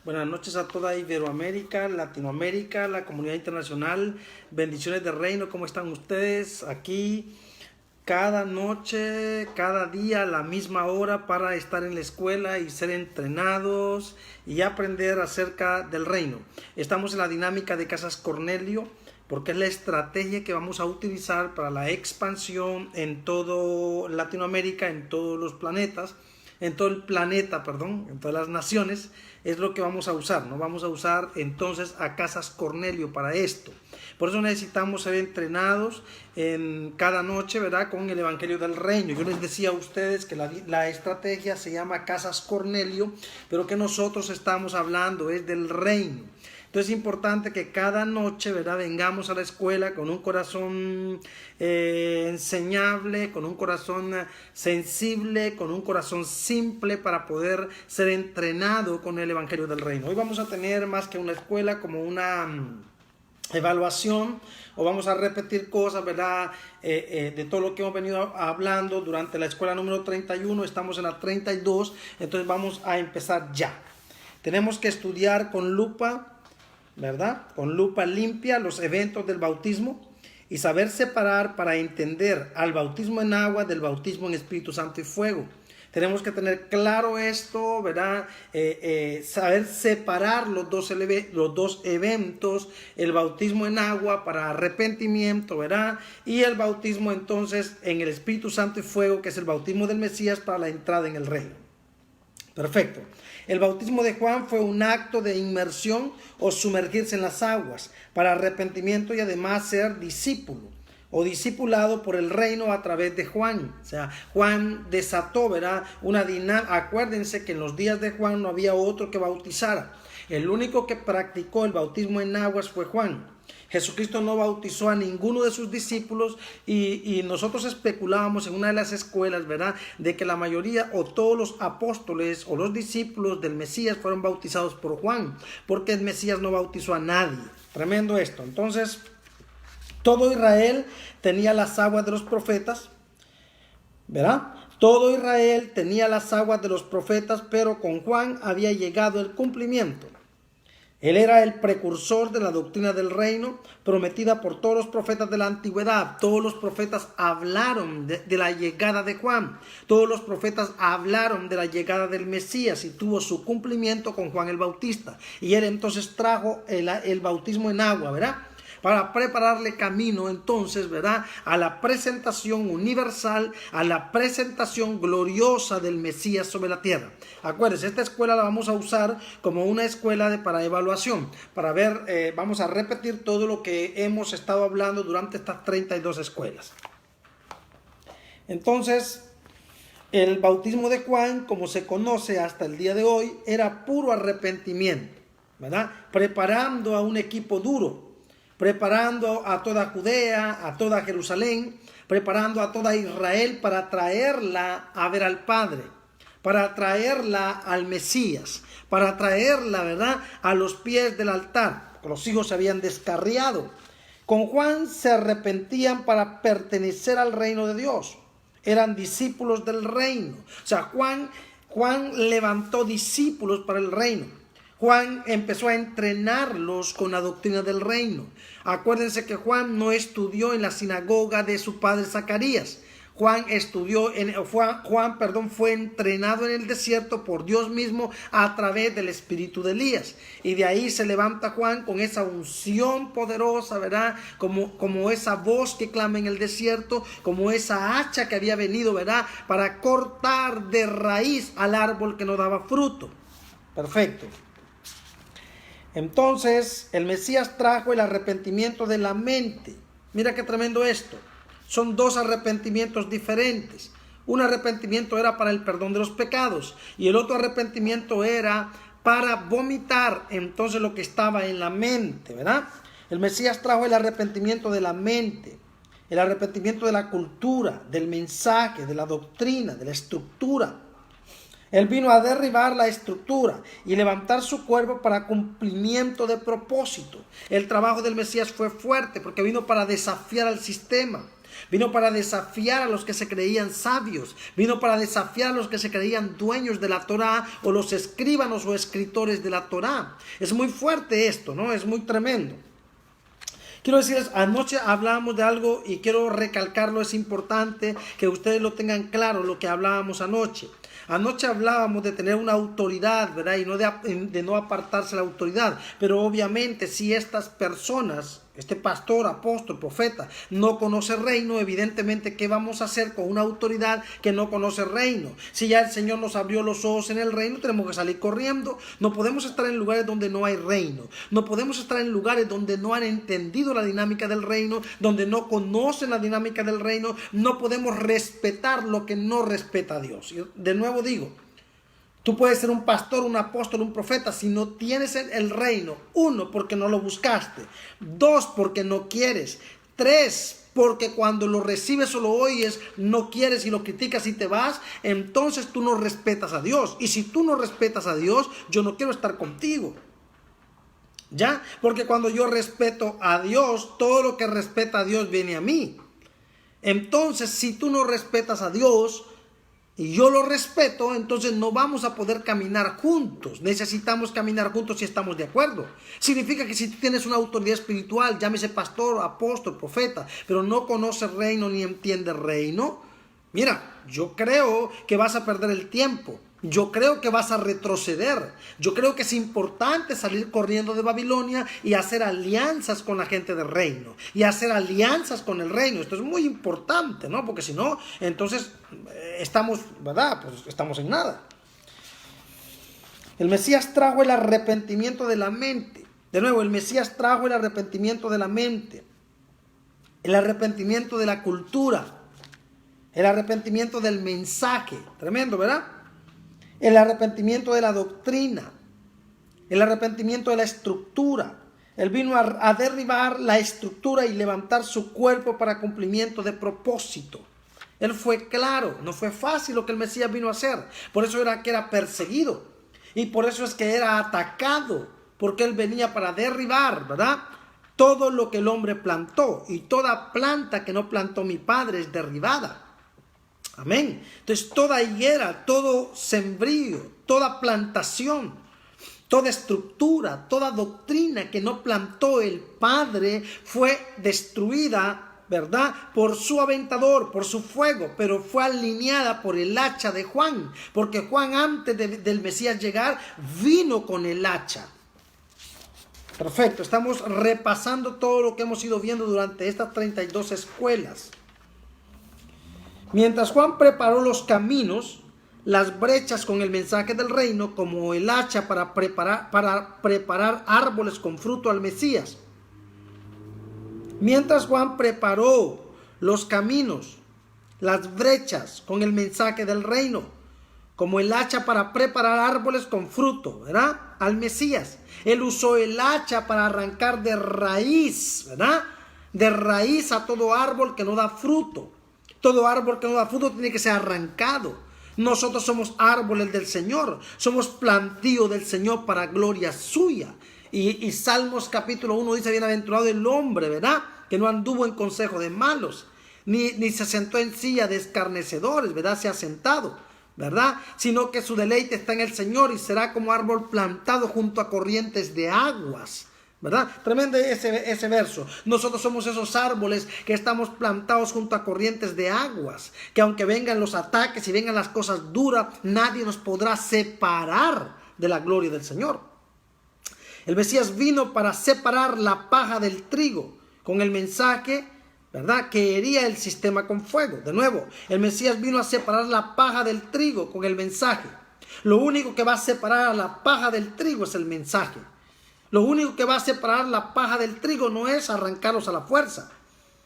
Buenas noches a toda Iberoamérica, Latinoamérica, la comunidad internacional. Bendiciones del reino. ¿Cómo están ustedes? Aquí cada noche, cada día, a la misma hora para estar en la escuela y ser entrenados y aprender acerca del reino. Estamos en la dinámica de Casas Cornelio porque es la estrategia que vamos a utilizar para la expansión en todo Latinoamérica, en todos los planetas. En todo el planeta, en todas las naciones, es lo que vamos a usar, ¿no? Vamos a usar entonces a Casas Cornelio para esto. Por eso necesitamos ser entrenados en cada noche, ¿verdad? Con el Evangelio del Reino. Yo les decía a ustedes que la estrategia se llama Casas Cornelio, pero que nosotros estamos hablando es del reino. Entonces es importante que cada noche, ¿verdad?, vengamos a la escuela con un corazón enseñable, con un corazón sensible, con un corazón simple para poder ser entrenado con el Evangelio del Reino. Hoy vamos a tener más que una escuela, como una evaluación, o vamos a repetir cosas, ¿verdad?, de todo lo que hemos venido hablando durante la escuela número 31. Estamos en la 32, entonces vamos a empezar ya. Tenemos que estudiar con lupa, ¿verdad? Con lupa limpia los eventos del bautismo y saber separar para entender al bautismo en agua del bautismo en Espíritu Santo y fuego. Tenemos que tener claro esto, ¿verdad? Saber separar los dos eventos, el bautismo en agua para arrepentimiento, ¿verdad? Y el bautismo entonces en el Espíritu Santo y fuego, que es el bautismo del Mesías para la entrada en el reino. Perfecto. El bautismo de Juan fue un acto de inmersión o sumergirse en las aguas para arrepentimiento y además ser discípulo o discipulado por el reino a través de Juan. O sea, Juan desató, ¿verdad?, una dinámica. Acuérdense que en los días de Juan no había otro que bautizara. El único que practicó el bautismo en aguas fue Juan. Jesucristo no bautizó a ninguno de sus discípulos y nosotros especulábamos en una de las escuelas, ¿verdad?, de que la mayoría o todos los apóstoles o los discípulos del Mesías fueron bautizados por Juan, porque el Mesías no bautizó a nadie. Tremendo esto. Entonces, todo Israel tenía las aguas de los profetas, ¿verdad? Todo Israel tenía las aguas de los profetas, pero con Juan había llegado el cumplimiento. Él era el precursor de la doctrina del reino prometida por todos los profetas de la antigüedad. Todos los profetas hablaron de la llegada de Juan. Todos los profetas hablaron de la llegada del Mesías y tuvo su cumplimiento con Juan el Bautista. Y él entonces trajo el bautismo en agua, ¿verdad?, para prepararle camino entonces, ¿verdad?, a la presentación universal, a la presentación gloriosa del Mesías sobre la tierra. Acuérdense, esta escuela la vamos a usar como una escuela para evaluación, para ver, vamos a repetir todo lo que hemos estado hablando durante estas 32 escuelas. Entonces, el bautismo de Juan, como se conoce hasta el día de hoy, era puro arrepentimiento, ¿verdad?, preparando a un equipo duro, preparando a toda Judea, a toda Jerusalén, preparando a toda Israel para traerla a ver al Padre, para traerla al Mesías, para traerla, ¿verdad?, a los pies del altar. Los hijos se habían descarriado. Con Juan se arrepentían para pertenecer al reino de Dios. Eran discípulos del reino. O sea, Juan levantó discípulos para el reino. Juan empezó a entrenarlos con la doctrina del reino. Acuérdense que Juan no estudió en la sinagoga de su padre Zacarías. Juan fue entrenado en el desierto por Dios mismo a través del espíritu de Elías. Y de ahí se levanta Juan con esa unción poderosa, ¿verdad? Como esa voz que clama en el desierto, como esa hacha que había venido, ¿verdad?, para cortar de raíz al árbol que no daba fruto. Perfecto. Entonces, el Mesías trajo el arrepentimiento de la mente. Mira qué tremendo esto. Son dos arrepentimientos diferentes. Un arrepentimiento era para el perdón de los pecados y el otro arrepentimiento era para vomitar entonces lo que estaba en la mente, ¿verdad? El Mesías trajo el arrepentimiento de la mente, el arrepentimiento de la cultura, del mensaje, de la doctrina, de la estructura. Él vino a derribar la estructura y levantar su cuerpo para cumplimiento de propósito. El trabajo del Mesías fue fuerte porque vino para desafiar al sistema. vino para desafiar a los que se creían sabios, vino para desafiar a los que se creían dueños de la Torá o los escribanos o escritores de la Torá. Es muy fuerte esto, ¿no? Es muy tremendo. Quiero decirles, anoche hablábamos de algo y quiero recalcarlo, es importante que ustedes lo tengan claro, lo que hablábamos anoche. Anoche hablábamos de tener una autoridad, ¿verdad? Y no de no apartarse la autoridad. Pero obviamente si estas personas, este pastor, apóstol, profeta, no conoce el reino, evidentemente, ¿qué vamos a hacer con una autoridad que no conoce el reino? Si ya el Señor nos abrió los ojos en el reino, tenemos que salir corriendo. No podemos estar en lugares donde no hay reino. No podemos estar en lugares donde no han entendido la dinámica del reino, donde no conocen la dinámica del reino. No podemos respetar lo que no respeta a Dios. Y de nuevo digo, tú puedes ser un pastor, un apóstol, un profeta si no tienes el reino. 1, porque no lo buscaste. 2, porque no quieres. 3, porque cuando lo recibes o lo oyes, no quieres y lo criticas y te vas. Entonces tú no respetas a Dios. Y si tú no respetas a Dios, yo no quiero estar contigo. ¿Ya? Porque cuando yo respeto a Dios, todo lo que respeta a Dios viene a mí. Entonces, si tú no respetas a Dios y yo lo respeto, entonces no vamos a poder caminar juntos. Necesitamos caminar juntos si estamos de acuerdo. Significa que si tú tienes una autoridad espiritual, llámese pastor, apóstol, profeta, pero no conoce el reino ni entiende el reino, mira, yo creo que vas a perder el tiempo. Yo creo que vas a retroceder. Yo creo que es importante salir corriendo de Babilonia y hacer alianzas con la gente del reino. Y hacer alianzas con el reino. Esto es muy importante, ¿no? Porque si no, entonces estamos, ¿verdad? Pues estamos en nada. El Mesías trajo el arrepentimiento de la mente. De nuevo, el Mesías trajo el arrepentimiento de la mente. El arrepentimiento de la cultura. El arrepentimiento del mensaje. Tremendo, ¿verdad? El arrepentimiento de la doctrina, el arrepentimiento de la estructura. Él vino a derribar la estructura y levantar su cuerpo para cumplimiento de propósito. Él fue claro, no fue fácil lo que el Mesías vino a hacer. Por eso era que era perseguido y por eso es que era atacado, porque él venía para derribar, ¿verdad? Todo lo que el hombre plantó, y toda planta que no plantó mi Padre es derribada. Amén. Entonces toda higuera, todo sembrío, toda plantación, toda estructura, toda doctrina que no plantó el Padre fue destruida, ¿verdad? Por su aventador, por su fuego, pero fue alineada por el hacha de Juan, porque Juan antes del Mesías llegar vino con el hacha. Perfecto, estamos repasando todo lo que hemos ido viendo durante estas 32 escuelas. Mientras Juan preparó los caminos, las brechas con el mensaje del reino, como el hacha para preparar árboles con fruto al Mesías. Mientras Juan preparó los caminos, las brechas con el mensaje del reino, como el hacha para preparar árboles con fruto, ¿verdad? Al Mesías. Él usó el hacha para arrancar de raíz, ¿verdad? De raíz a todo árbol que no da fruto. Todo árbol que no da fruto tiene que ser arrancado. Nosotros somos árboles del Señor. Somos plantío del Señor para gloria suya. Y Salmos capítulo 1 dice: bienaventurado el hombre, ¿verdad? Que no anduvo en consejo de malos, ni se sentó en silla de escarnecedores, ¿verdad? Se ha sentado, ¿verdad? Sino que su deleite está en el Señor y será como árbol plantado junto a corrientes de aguas. ¿Verdad? Tremendo ese verso. Nosotros somos esos árboles que estamos plantados junto a corrientes de aguas, que aunque vengan los ataques y vengan las cosas duras, nadie nos podrá separar de la gloria del Señor. El Mesías vino para separar la paja del trigo con el mensaje, ¿verdad?, que hería el sistema con fuego. De nuevo, el Mesías vino a separar la paja del trigo con el mensaje. Lo único que va a separar a la paja del trigo es el mensaje. Lo único que va a separar la paja del trigo no es arrancarlos a la fuerza.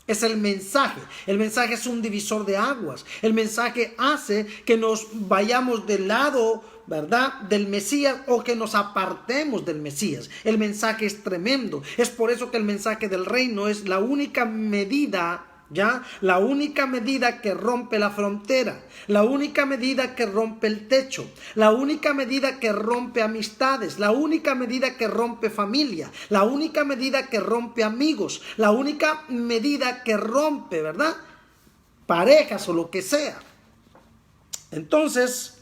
Es el mensaje. El mensaje es un divisor de aguas. El mensaje hace que nos vayamos del lado, ¿verdad?, del Mesías, o que nos apartemos del Mesías. El mensaje es tremendo. Es por eso que el mensaje del reino es la única medida, ¿ya? La única medida que rompe la frontera, la única medida que rompe el techo, la única medida que rompe amistades, la única medida que rompe familia, la única medida que rompe amigos, la única medida que rompe, ¿verdad?, parejas o lo que sea. Entonces,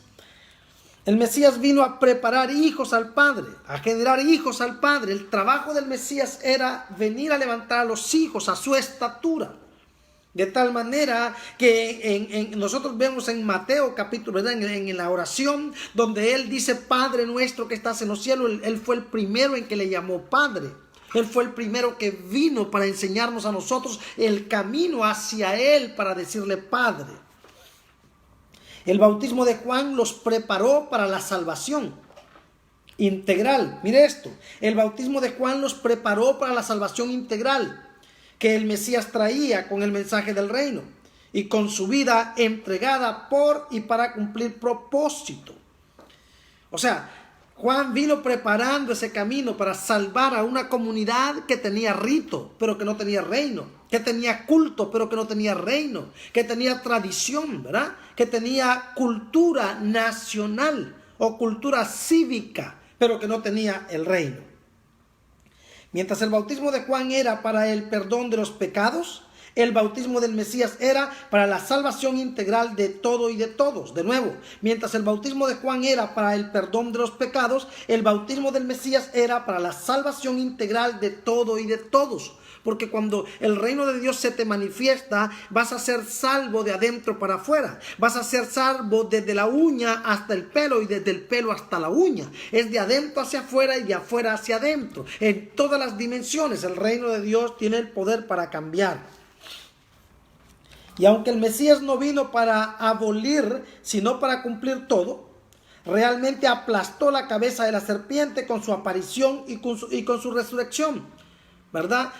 el Mesías vino a preparar hijos al Padre, a generar hijos al Padre. El trabajo del Mesías era venir a levantar a los hijos a su estatura. De tal manera que nosotros vemos en Mateo capítulo, ¿verdad? En la oración donde Él dice, Padre nuestro que estás en los cielos, Él fue el primero en que le llamó Padre. Él fue el primero que vino para enseñarnos a nosotros el camino hacia Él, para decirle Padre. El bautismo de Juan los preparó para la salvación integral. Mire esto, el bautismo de Juan los preparó para la salvación integral que el Mesías traía con el mensaje del reino y con su vida entregada por y para cumplir propósito. O sea, Juan vino preparando ese camino para salvar a una comunidad que tenía rito, pero que no tenía reino, que tenía culto, pero que no tenía reino, que tenía tradición, ¿verdad? Que tenía cultura nacional o cultura cívica, pero que no tenía el reino. Mientras el bautismo de Juan era para el perdón de los pecados, el bautismo del Mesías era para la salvación integral de todo y de todos. De nuevo, mientras el bautismo de Juan era para el perdón de los pecados, el bautismo del Mesías era para la salvación integral de todo y de todos. Porque cuando el reino de Dios se te manifiesta, vas a ser salvo de adentro para afuera. Vas a ser salvo desde la uña hasta el pelo y desde el pelo hasta la uña. Es de adentro hacia afuera y de afuera hacia adentro. En todas las dimensiones el reino de Dios tiene el poder para cambiar. Y aunque el Mesías no vino para abolir, sino para cumplir todo, realmente aplastó la cabeza de la serpiente con su aparición y con su resurrección. ¿Verdad?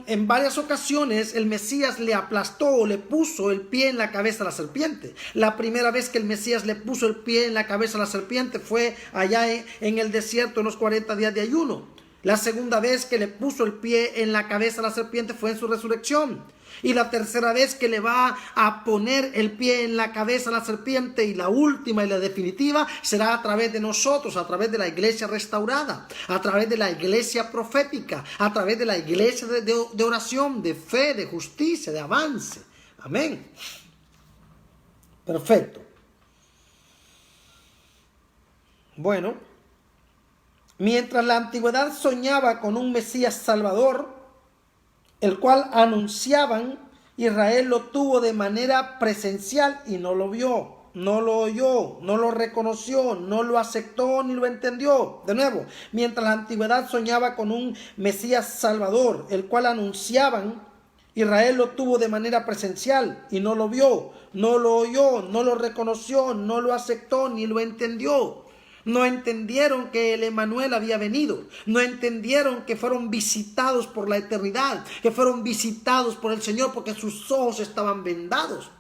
En varias ocasiones el Mesías le aplastó o le puso el pie en la cabeza a la serpiente. La primera vez que el Mesías le puso el pie en la cabeza a la serpiente fue allá en el desierto en los 40 días de ayuno. La segunda vez que le puso el pie en la cabeza a la serpiente fue en su resurrección. Y la tercera vez que le va a poner el pie en la cabeza a la serpiente, y la última y la definitiva, será a través de nosotros, a través de la iglesia restaurada, a través de la iglesia profética, a través de la iglesia de oración, de fe, de justicia, de avance. Amén. Perfecto. Bueno, mientras la antigüedad soñaba con un Mesías Salvador, el cual anunciaban, Israel lo tuvo de manera presencial y no lo vio, no lo oyó, no lo reconoció, no lo aceptó ni lo entendió. De nuevo, mientras la antigüedad soñaba con un Mesías Salvador, el cual anunciaban, Israel lo tuvo de manera presencial y no lo vio, no lo oyó, no lo reconoció, no lo aceptó ni lo entendió. No entendieron que el Emmanuel había venido. No entendieron que fueron visitados por la eternidad, que fueron visitados por el Señor, porque sus ojos estaban vendados.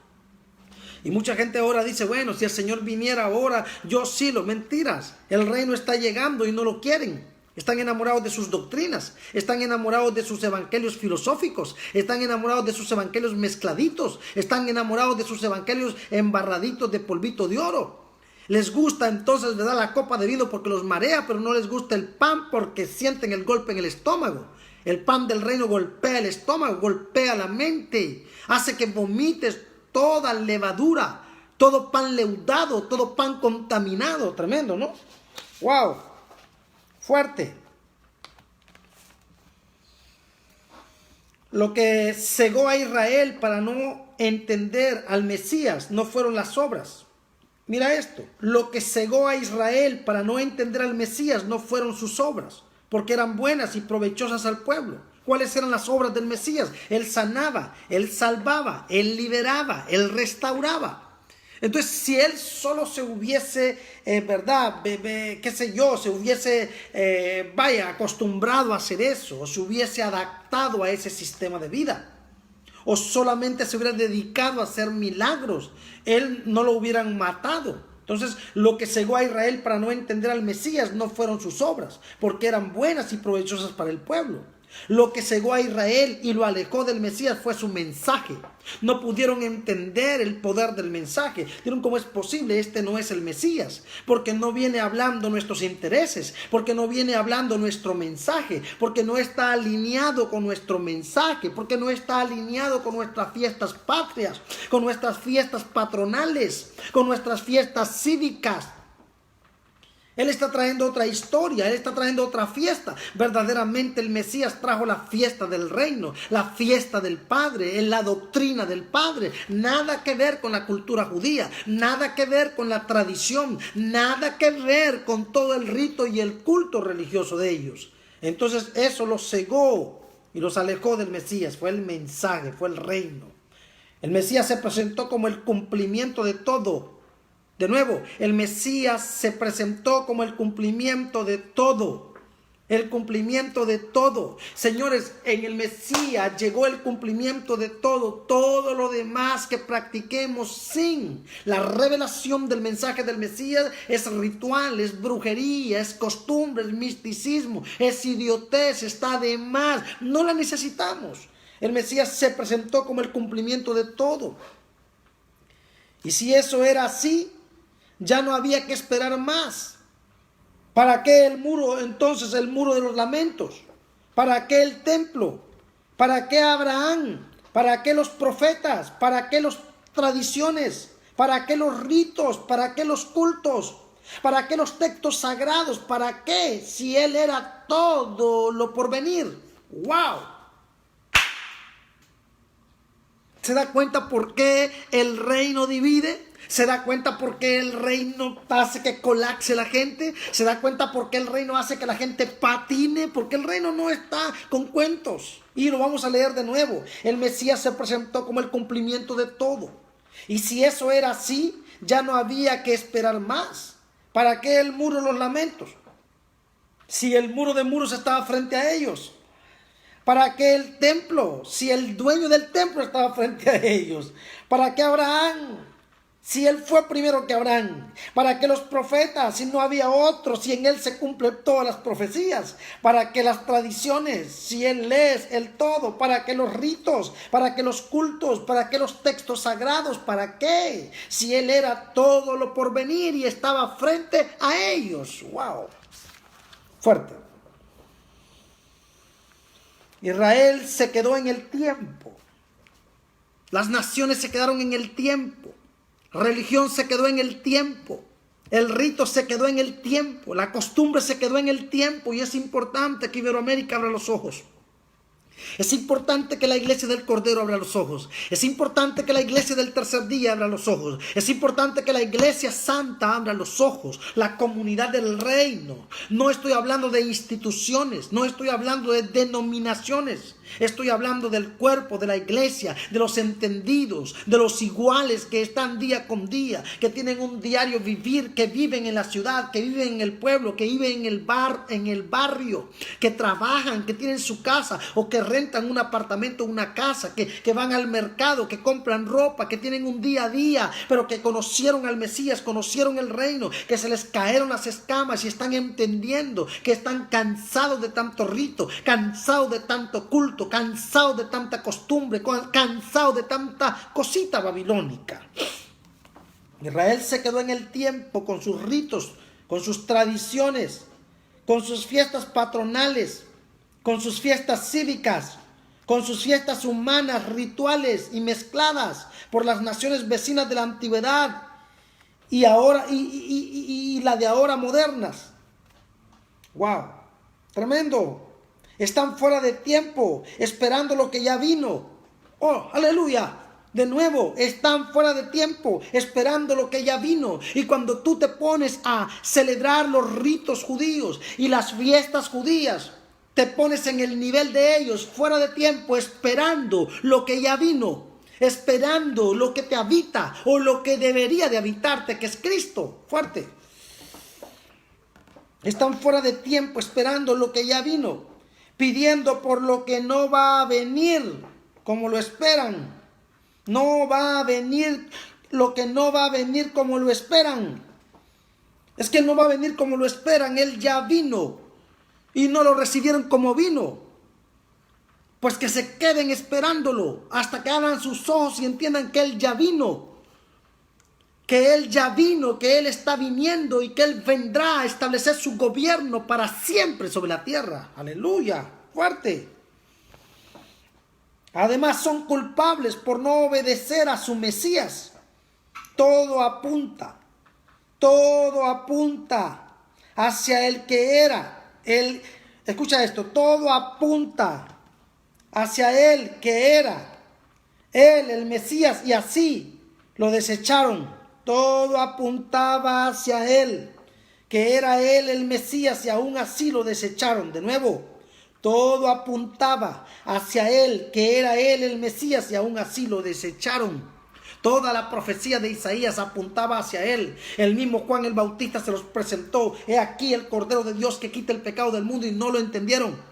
Y mucha gente ahora dice, bueno, si el Señor viniera ahora, yo sí lo. Mentiras. El reino está llegando y no lo quieren. Están enamorados de sus doctrinas, están enamorados de sus evangelios filosóficos, están enamorados de sus evangelios mezcladitos, están enamorados de sus evangelios embarraditos de polvito de oro. Les gusta entonces, ¿verdad?, la copa de vino porque los marea, pero no les gusta el pan porque sienten el golpe en el estómago. El pan del reino golpea el estómago, golpea la mente, hace que vomites toda levadura, todo pan leudado, todo pan contaminado. Tremendo, ¿no? ¡Wow! Fuerte. Lo que cegó a Israel para no entender al Mesías no fueron las obras. Mira esto, lo que cegó a Israel para no entender al Mesías no fueron sus obras, porque eran buenas y provechosas al pueblo. ¿Cuáles eran las obras del Mesías? Él sanaba, él salvaba, él liberaba, él restauraba. Entonces, si él solo se hubiese, se hubiese, acostumbrado a hacer eso, o se hubiese adaptado a ese sistema de vida, o solamente se hubiera dedicado a hacer milagros, él no lo hubieran matado. Entonces, lo que cegó a Israel para no entender al Mesías no fueron sus obras, porque eran buenas y provechosas para el pueblo. Lo que cegó a Israel y lo alejó del Mesías fue su mensaje. No pudieron entender el poder del mensaje. Dijeron, ¿cómo es posible? Este no es el Mesías. Porque no viene hablando nuestros intereses. Porque no viene hablando nuestro mensaje. Porque no está alineado con nuestro mensaje. Porque no está alineado con nuestras fiestas patrias. Con nuestras fiestas patronales. Con nuestras fiestas cívicas. Él está trayendo otra historia, Él está trayendo otra fiesta. Verdaderamente el Mesías trajo la fiesta del reino, la fiesta del Padre, la doctrina del Padre. Nada que ver con la cultura judía, nada que ver con la tradición, nada que ver con todo el rito y el culto religioso de ellos. Entonces eso los cegó y los alejó del Mesías. Fue el mensaje, fue el reino. El Mesías se presentó como el cumplimiento de todo. De nuevo, el Mesías se presentó como el cumplimiento de todo. El cumplimiento de todo. Señores, en el Mesías llegó el cumplimiento de todo. Todo lo demás que practiquemos sin la revelación del mensaje del Mesías es ritual, es brujería, es costumbre, es misticismo, es idiotez, está de más. No la necesitamos. El Mesías se presentó como el cumplimiento de todo. Y si eso era así, ya no había que esperar más. ¿Para qué el muro entonces, el muro de los lamentos? ¿Para qué el templo? ¿Para qué Abraham? ¿Para qué los profetas? ¿Para qué las tradiciones? ¿Para qué los ritos? ¿Para qué los cultos? ¿Para qué los textos sagrados? ¿Para qué? Si Él era todo lo por venir. ¡Wow! ¿Se da cuenta por qué el reino divide? ¿Se da cuenta por qué el reino hace que colapse la gente? ¿Se da cuenta por qué el reino hace que la gente patine? Porque el reino no está con cuentos. Y lo vamos a leer de nuevo. El Mesías se presentó como el cumplimiento de todo. Y si eso era así, ya no había que esperar más. ¿Para qué el muro de los lamentos? Si el muro de muros estaba frente a ellos. ¿Para qué el templo? Si el dueño del templo estaba frente a ellos. ¿Para qué Abraham? Si Él fue primero que Abraham. ¿Para qué los profetas? Si no había otro, si en Él se cumplen todas las profecías. ¿Para qué las tradiciones? Si Él es el todo. ¿Para qué los ritos? ¿Para qué los cultos? ¿Para qué los textos sagrados? ¿Para qué? Si Él era todo lo por venir y estaba frente a ellos. ¡Wow! Fuerte. Israel se quedó en el tiempo. Las naciones se quedaron en el tiempo. Religión se quedó en el tiempo. El rito se quedó en el tiempo. La costumbre se quedó en el tiempo. Y es importante que Iberoamérica abra los ojos. Es importante que la iglesia del Cordero abra los ojos. Es importante que la iglesia del tercer día abra los ojos. Es importante que la iglesia santa abra los ojos. La comunidad del reino. No estoy hablando de instituciones. No estoy hablando de denominaciones. Estoy hablando del cuerpo de la iglesia, de los entendidos, de los iguales que están día con día, que tienen un diario vivir, que viven en la ciudad, que viven en el pueblo, que viven en el barrio, que trabajan, que tienen su casa o que rentan un apartamento, una casa, que van al mercado, que compran ropa, que tienen un día a día, pero que conocieron al Mesías, conocieron el reino, que se les cayeron las escamas y están entendiendo, que están cansados de tanto rito, cansados de tanto culto, cansado de tanta costumbre, cansado de tanta cosita babilónica. Israel se quedó en el tiempo con sus ritos, con sus tradiciones, con sus fiestas patronales, con sus fiestas cívicas, con sus fiestas humanas, rituales y mezcladas por las naciones vecinas de la antigüedad y ahora y la de ahora modernas. ¡Wow! Tremendo. Están fuera de tiempo, esperando lo que ya vino. ¡Oh, aleluya! De nuevo, están fuera de tiempo, esperando lo que ya vino. Y cuando tú te pones a celebrar los ritos judíos y las fiestas judías, te pones en el nivel de ellos, fuera de tiempo, esperando lo que ya vino. Esperando lo que te habita o lo que debería de habitarte, que es Cristo. Fuerte. Están fuera de tiempo, esperando lo que ya vino. Pidiendo por lo que no va a venir como lo esperan. No va a venir lo que no va a venir como lo esperan. Es que no va a venir como lo esperan. Él ya vino y no lo recibieron como vino. Pues que se queden esperándolo hasta que abran sus ojos y entiendan que Él ya vino. Que Él ya vino, que Él está viniendo y que Él vendrá a establecer su gobierno para siempre sobre la tierra. Aleluya, fuerte. Además son culpables por no obedecer a su Mesías. Todo apunta hacia el que era. Escucha esto, todo apunta hacia Él que era. Él, el Mesías, y así lo desecharon. Todo apuntaba hacia Él, que era Él el Mesías, y aún así lo desecharon. De nuevo, todo apuntaba hacia Él, que era Él el Mesías, y aún así lo desecharon. Toda la profecía de Isaías apuntaba hacia Él. El mismo Juan el Bautista se los presentó. He aquí el Cordero de Dios que quita el pecado del mundo, y no lo entendieron.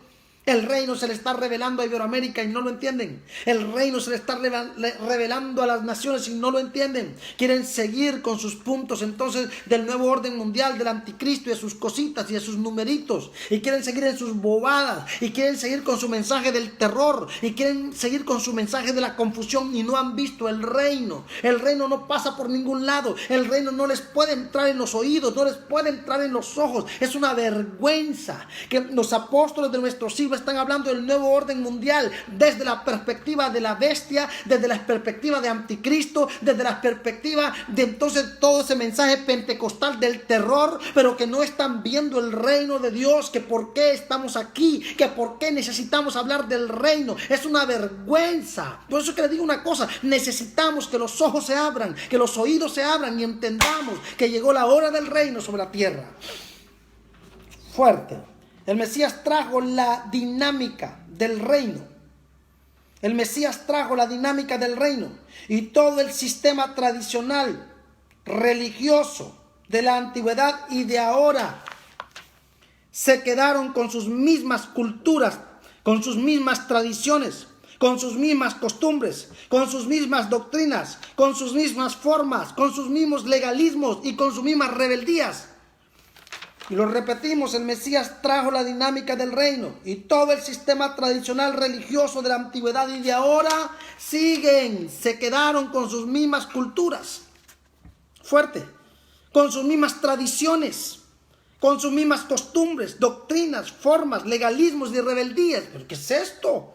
El reino se le está revelando a Iberoamérica y no lo entienden. El reino se le está revelando a las naciones y no lo entienden. Quieren seguir con sus puntos entonces del nuevo orden mundial, del anticristo y de sus cositas y de sus numeritos. Y quieren seguir en sus bobadas. Y quieren seguir con su mensaje del terror. Y quieren seguir con su mensaje de la confusión y no han visto el reino. El reino no pasa por ningún lado. El reino no les puede entrar en los oídos, no les puede entrar en los ojos. Es una vergüenza que los apóstoles de nuestro siglo están hablando del nuevo orden mundial desde la perspectiva de la bestia, desde la perspectiva de anticristo, desde la perspectiva de entonces todo ese mensaje pentecostal del terror, pero que no están viendo el reino de Dios, que por qué estamos aquí, que por qué necesitamos hablar del reino. Es una vergüenza. Por eso que les digo una cosa, necesitamos que los ojos se abran, que los oídos se abran y entendamos que llegó la hora del reino sobre la tierra. Fuerte. El Mesías trajo la dinámica del reino. El Mesías trajo la dinámica del reino. Y todo el sistema tradicional, religioso de la antigüedad y de ahora se quedaron con sus mismas culturas, con sus mismas tradiciones, con sus mismas costumbres, con sus mismas doctrinas, con sus mismas formas, con sus mismos legalismos y con sus mismas rebeldías. Y lo repetimos, el Mesías trajo la dinámica del reino y todo el sistema tradicional religioso de la antigüedad y de ahora se quedaron con sus mismas culturas, fuerte, con sus mismas tradiciones, con sus mismas costumbres, doctrinas, formas, legalismos y rebeldías. ¿Pero qué es esto?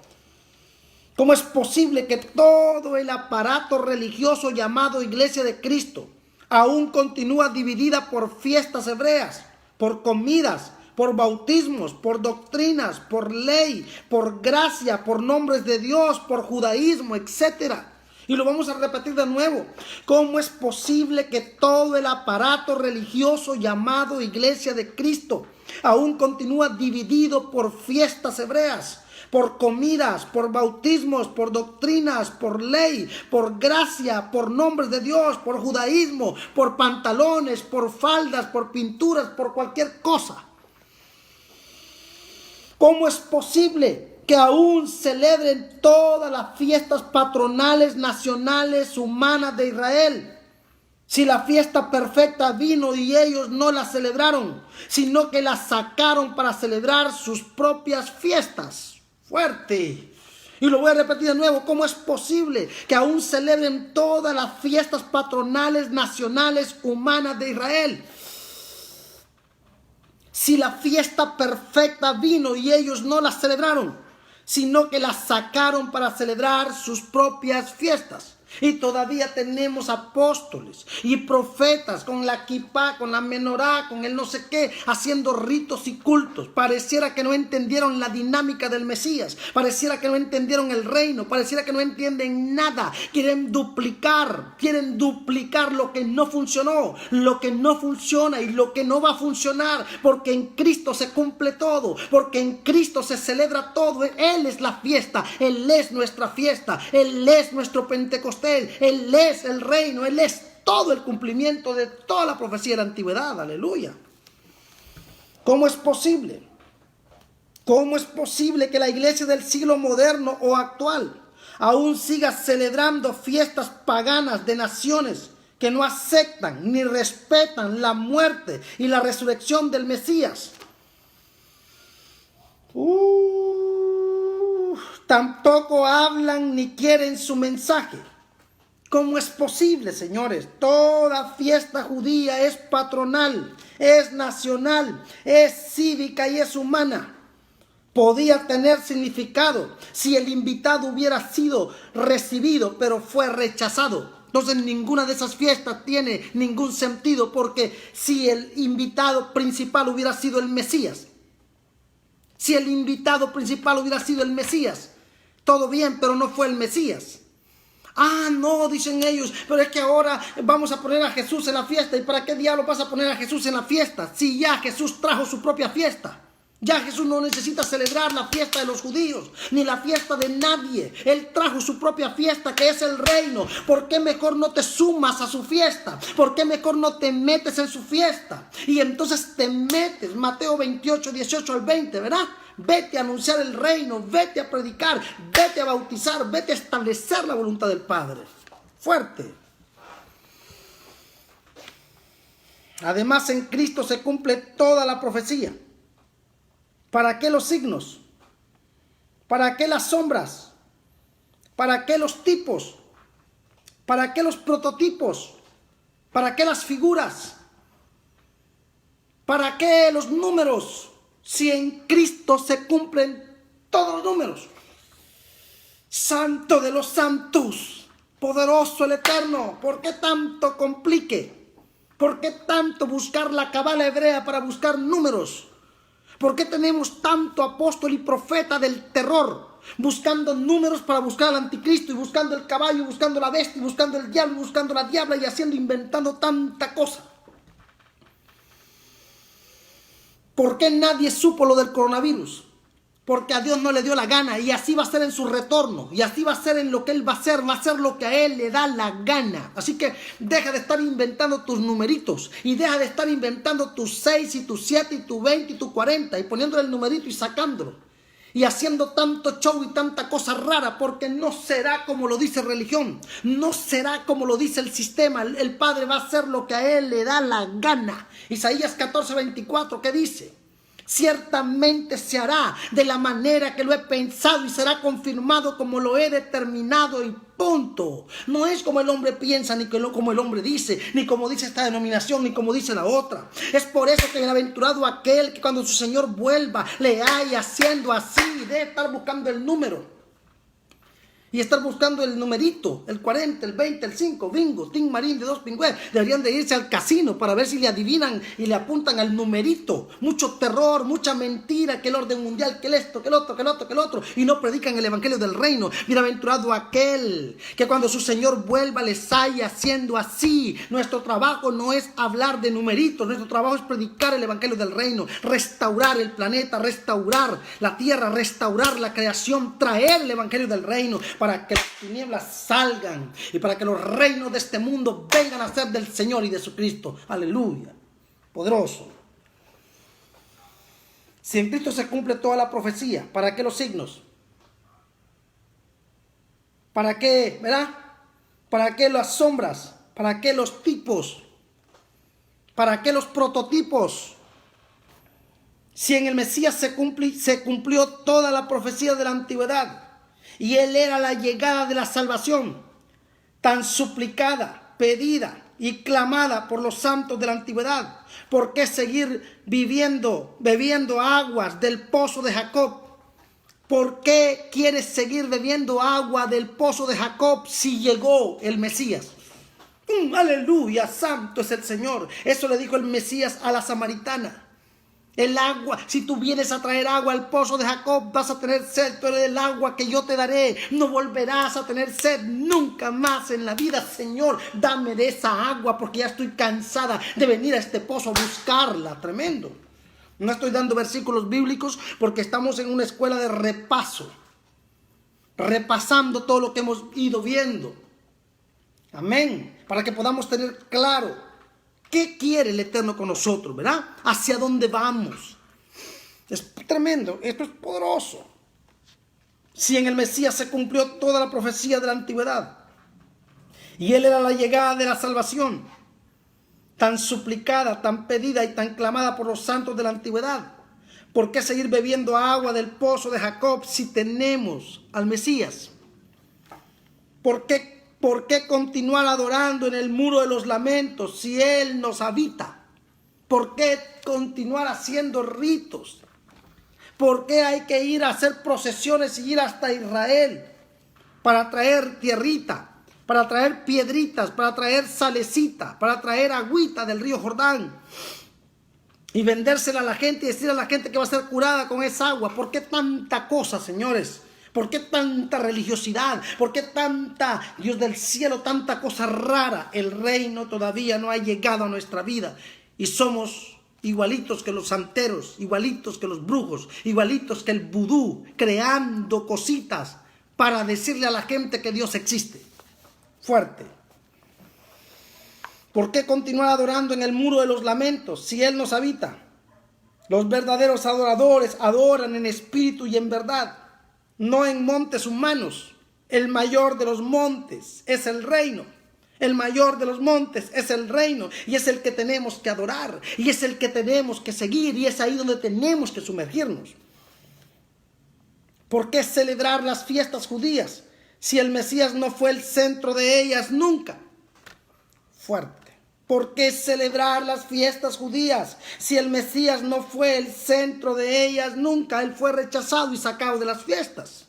¿Cómo es posible que todo el aparato religioso llamado Iglesia de Cristo aún continúa dividida por fiestas hebreas, por comidas, por bautismos, por doctrinas, por ley, por gracia, por nombres de Dios, por judaísmo, etcétera? Y lo vamos a repetir de nuevo. ¿Cómo es posible que todo el aparato religioso llamado Iglesia de Cristo aún continúa dividido por fiestas hebreas, por comidas, por bautismos, por doctrinas, por ley, por gracia, por nombres de Dios, por judaísmo, por pantalones, por faldas, por pinturas, por cualquier cosa? ¿Cómo es posible que aún celebren todas las fiestas patronales, nacionales, humanas de Israel? Si la fiesta perfecta vino y ellos no la celebraron, sino que la sacaron para celebrar sus propias fiestas. Fuerte. Y lo voy a repetir de nuevo. ¿Cómo es posible que aún celebren todas las fiestas patronales, nacionales, humanas de Israel? Si la fiesta perfecta vino y ellos no la celebraron, sino que la sacaron para celebrar sus propias fiestas. Y todavía tenemos apóstoles y profetas con la kipá, con la menorá, con el no sé qué, haciendo ritos y cultos. Pareciera que no entendieron la dinámica del Mesías. Pareciera que no entendieron el reino. Pareciera que no entienden nada. Quieren duplicar lo que no funcionó, lo que no funciona y lo que no va a funcionar. Porque en Cristo se cumple todo. Porque en Cristo se celebra todo. Él es la fiesta. Él es nuestra fiesta. Él es nuestro Pentecostés. Él es el reino, Él es todo el cumplimiento de toda la profecía de la antigüedad. Aleluya. ¿Cómo es posible? ¿Cómo es posible que la iglesia del siglo moderno o actual aún siga celebrando fiestas paganas de naciones que no aceptan ni respetan la muerte y la resurrección del Mesías? tampoco hablan ni quieren su mensaje. ¿Cómo es posible, señores? Toda fiesta judía es patronal, es nacional, es cívica y es humana. Podía tener significado si el invitado hubiera sido recibido, pero fue rechazado. Entonces ninguna de esas fiestas tiene ningún sentido, porque si el invitado principal hubiera sido el Mesías, todo bien, pero no fue el Mesías. Ah, no, dicen ellos, pero es que ahora vamos a poner a Jesús en la fiesta. ¿Y para qué diablo vas a poner a Jesús en la fiesta? Si ya Jesús trajo su propia fiesta. Ya Jesús no necesita celebrar la fiesta de los judíos, ni la fiesta de nadie. Él trajo su propia fiesta, que es el reino. ¿Por qué mejor no te sumas a su fiesta? ¿Por qué mejor no te metes en su fiesta? Y entonces te metes, Mateo 28, 18 al 20, ¿verdad? Vete a anunciar el reino, vete a predicar, vete a bautizar, vete a establecer la voluntad del Padre. Fuerte. Además, en Cristo se cumple toda la profecía. ¿Para qué los signos? ¿Para qué las sombras? ¿Para qué los tipos? ¿Para qué los prototipos? ¿Para qué las figuras? ¿Para qué los números? Si en Cristo se cumplen todos los números. Santo de los santos, poderoso el Eterno, ¿por qué tanto complique? ¿Por qué tanto buscar la cabala hebrea para buscar números? ¿Por qué tenemos tanto apóstol y profeta del terror? Buscando números para buscar al anticristo, y buscando el caballo, buscando la bestia, y buscando el diablo, y buscando la diabla, y inventando tanta cosa. ¿Por qué nadie supo lo del coronavirus? Porque a Dios no le dio la gana, y así va a ser en su retorno, y así va a ser en lo que Él va a hacer lo que a Él le da la gana. Así que deja de estar inventando tus numeritos, y deja de estar inventando tus 6 y tus 7 y tu 20 y tu 40, y poniéndole el numerito y sacándolo, y haciendo tanto show y tanta cosa rara, porque no será como lo dice religión, no será como lo dice el sistema. El Padre va a hacer lo que a Él le da la gana. Isaías 14:24, ¿qué dice? Ciertamente se hará de la manera que lo he pensado, y será confirmado como lo he determinado, y punto. No es como el hombre piensa, ni como el hombre dice, ni como dice esta denominación, ni como dice la otra. Es por eso que bienaventurado aquel que cuando su Señor vuelva le haya haciendo así. Debe estar buscando el número y estar buscando el numerito, el 40, el 20, el 5, bingo, tin marín de 2 pingües. Deberían de irse al casino para ver si le adivinan y le apuntan al numerito. Mucho terror, mucha mentira, que el orden mundial, que el esto, que el otro, que el otro, que el otro, y no predican el evangelio del reino. Bienaventurado aquel que cuando su Señor vuelva les haya haciendo así. Nuestro trabajo no es hablar de numeritos, nuestro trabajo es predicar el evangelio del reino, restaurar el planeta, restaurar la tierra, restaurar la creación, traer el evangelio del reino, para que las tinieblas salgan y para que los reinos de este mundo vengan a ser del Señor y de su Cristo. Aleluya. Poderoso. Si en Cristo se cumple toda la profecía, ¿para qué los signos? ¿Para qué, verdad? ¿Para qué las sombras? ¿Para qué los tipos? ¿Para qué los prototipos? Si en el Mesías se cumplió toda la profecía de la antigüedad, y Él era la llegada de la salvación, tan suplicada, pedida y clamada por los santos de la antigüedad. ¿Por qué seguir bebiendo aguas del pozo de Jacob? ¿Por qué quieres seguir bebiendo agua del pozo de Jacob si llegó el Mesías? Aleluya, santo es el Señor. Eso le dijo el Mesías a la samaritana. El agua, si tú vienes a traer agua al pozo de Jacob, vas a tener sed, pero el agua que yo te daré, no volverás a tener sed nunca más en la vida. Señor, dame de esa agua, porque ya estoy cansada de venir a este pozo a buscarla. Tremendo. No estoy dando versículos bíblicos porque estamos en una escuela de repaso, repasando todo lo que hemos ido viendo. Amén. Para que podamos tener claro ¿qué quiere el Eterno con nosotros, verdad? ¿Hacia dónde vamos? Es tremendo, esto es poderoso. Si en el Mesías se cumplió toda la profecía de la antigüedad, y Él era la llegada de la salvación, tan suplicada, tan pedida y tan clamada por los santos de la antigüedad, ¿Por qué seguir bebiendo agua del pozo de Jacob si tenemos al Mesías? ¿Por qué continuar adorando en el muro de los lamentos si Él nos habita? ¿Por qué continuar haciendo ritos? ¿Por qué hay que ir a hacer procesiones y ir hasta Israel para traer tierrita, para traer piedritas, para traer salecita, para traer agüita del río Jordán y vendérsela a la gente y decir a la gente que va a ser curada con esa agua? ¿Por qué tanta cosa, señores? ¿Por qué tanta religiosidad? ¿Por qué tanta, Dios del cielo, tanta cosa rara? El reino todavía no ha llegado a nuestra vida y somos igualitos que los santeros, igualitos que los brujos, igualitos que el vudú, creando cositas para decirle a la gente que Dios existe. Fuerte. ¿Por qué continuar adorando en el muro de los lamentos si Él nos habita? Los verdaderos adoradores adoran en espíritu y en verdad, no en montes humanos. El mayor de los montes es el reino. El mayor de los montes es el reino y es el que tenemos que adorar y es el que tenemos que seguir y es ahí donde tenemos que sumergirnos. ¿Por qué celebrar las fiestas judías si el Mesías no fue el centro de ellas nunca? Fuerte. ¿Por qué celebrar las fiestas judías si el Mesías no fue el centro de ellas nunca? Él fue rechazado y sacado de las fiestas.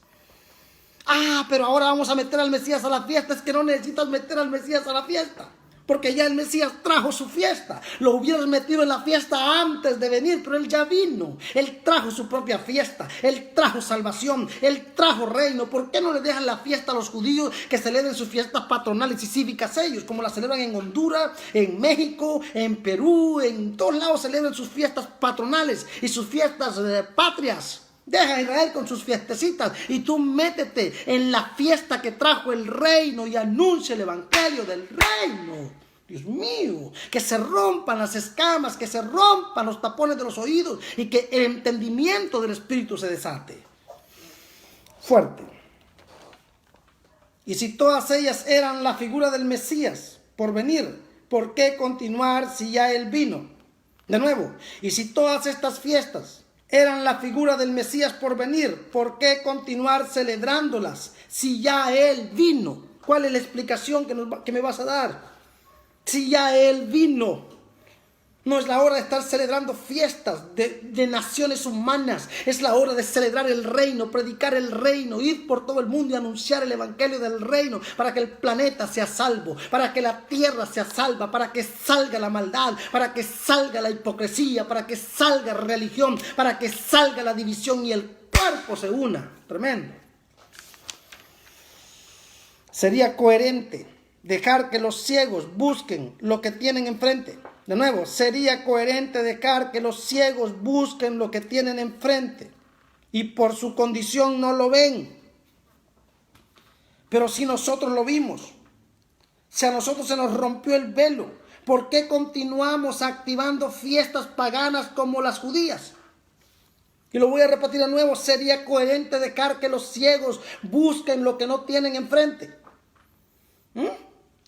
Pero ahora vamos a meter al Mesías a la fiesta. Es que no necesitas meter al Mesías a la fiesta, porque ya el Mesías trajo su fiesta. Lo hubieras metido en la fiesta antes de venir, pero Él ya vino. Él trajo su propia fiesta. Él trajo salvación. Él trajo reino. ¿Por qué no le dejan la fiesta a los judíos que celebren sus fiestas patronales y cívicas ellos, como las celebran en Honduras, en México, en Perú? En todos lados celebran sus fiestas patronales y sus fiestas patrias. Deja a Israel con sus fiestecitas y tú métete en la fiesta que trajo el reino y anuncia el evangelio del reino. Dios mío, que se rompan las escamas, que se rompan los tapones de los oídos y que el entendimiento del Espíritu se desate. Fuerte. Y si todas ellas eran la figura del Mesías por venir, ¿por qué continuar si ya Él vino? De nuevo, y si todas estas fiestas eran la figura del Mesías por venir, ¿por qué continuar celebrándolas si ya Él vino? ¿Cuál es la explicación que me vas a dar? Si ya Él vino. No es la hora de estar celebrando fiestas de naciones humanas. Es la hora de celebrar el reino, predicar el reino, ir por todo el mundo y anunciar el evangelio del reino para que el planeta sea salvo, para que la tierra sea salva, para que salga la maldad, para que salga la hipocresía, para que salga religión, para que salga la división y el cuerpo se una. Tremendo. Sería coherente dejar que los ciegos busquen lo que tienen enfrente. De nuevo, sería coherente dejar que los ciegos busquen lo que tienen enfrente y por su condición no lo ven. Pero si nosotros lo vimos, si a nosotros se nos rompió el velo, ¿por qué continuamos activando fiestas paganas como las judías? Y lo voy a repetir de nuevo, sería coherente dejar que los ciegos busquen lo que no tienen enfrente.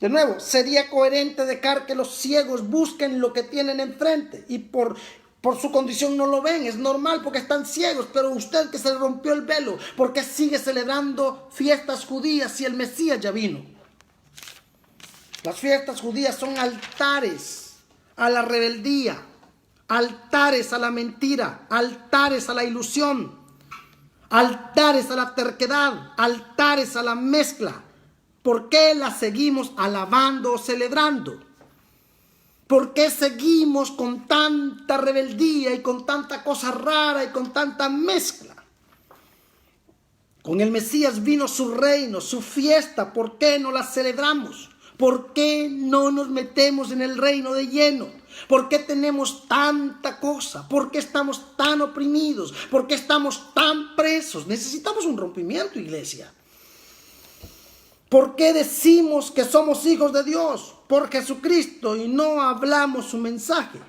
De nuevo, sería coherente dejar que los ciegos busquen lo que tienen enfrente y por su condición no lo ven. Es normal porque están ciegos, pero usted que se le rompió el velo, ¿por qué sigue celebrando fiestas judías si el Mesías ya vino? Las fiestas judías son altares a la rebeldía, altares a la mentira, altares a la ilusión, altares a la terquedad, altares a la mezcla. ¿Por qué la seguimos alabando o celebrando? ¿Por qué seguimos con tanta rebeldía y con tanta cosa rara y con tanta mezcla? Con el Mesías vino su reino, su fiesta. ¿Por qué no la celebramos? ¿Por qué no nos metemos en el reino de lleno? ¿Por qué tenemos tanta cosa? ¿Por qué estamos tan oprimidos? ¿Por qué estamos tan presos? Necesitamos un rompimiento, iglesia. ¿Por qué decimos que somos hijos de Dios? Por Jesucristo y no hablamos su mensaje.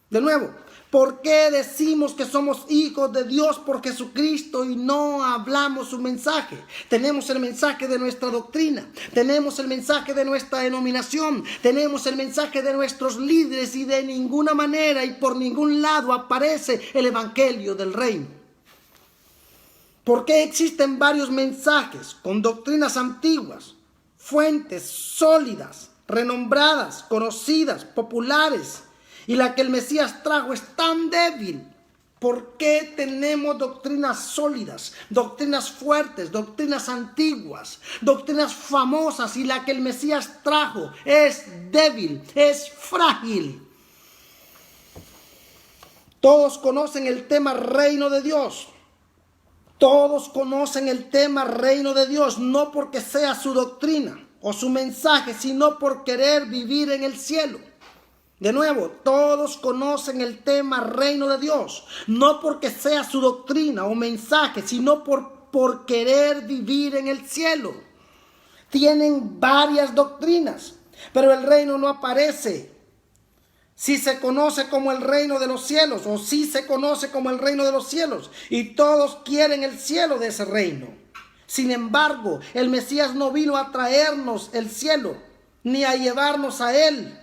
De nuevo, ¿Por qué decimos que somos hijos de Dios por Jesucristo y no hablamos su mensaje? Tenemos el mensaje de nuestra doctrina, tenemos el mensaje de nuestra denominación, tenemos el mensaje de nuestros líderes y de ninguna manera y por ningún lado aparece el evangelio del reino. ¿Por qué existen varios mensajes con doctrinas antiguas, fuentes sólidas, renombradas, conocidas, populares, y la que el Mesías trajo es tan débil? ¿Por qué tenemos doctrinas sólidas, doctrinas fuertes, doctrinas antiguas, doctrinas famosas, y la que el Mesías trajo es débil, es frágil? Todos conocen el tema reino de Dios. Todos conocen el tema reino de Dios, no porque sea su doctrina o su mensaje, sino por querer vivir en el cielo. De nuevo, todos conocen el tema reino de Dios, no porque sea su doctrina o mensaje, sino por querer vivir en el cielo. Tienen varias doctrinas, pero el reino no aparece. Si se conoce como el reino de los cielos, o si se conoce como el reino de los cielos, y todos quieren el cielo de ese reino. Sin embargo, el Mesías no vino a traernos el cielo, ni a llevarnos a él.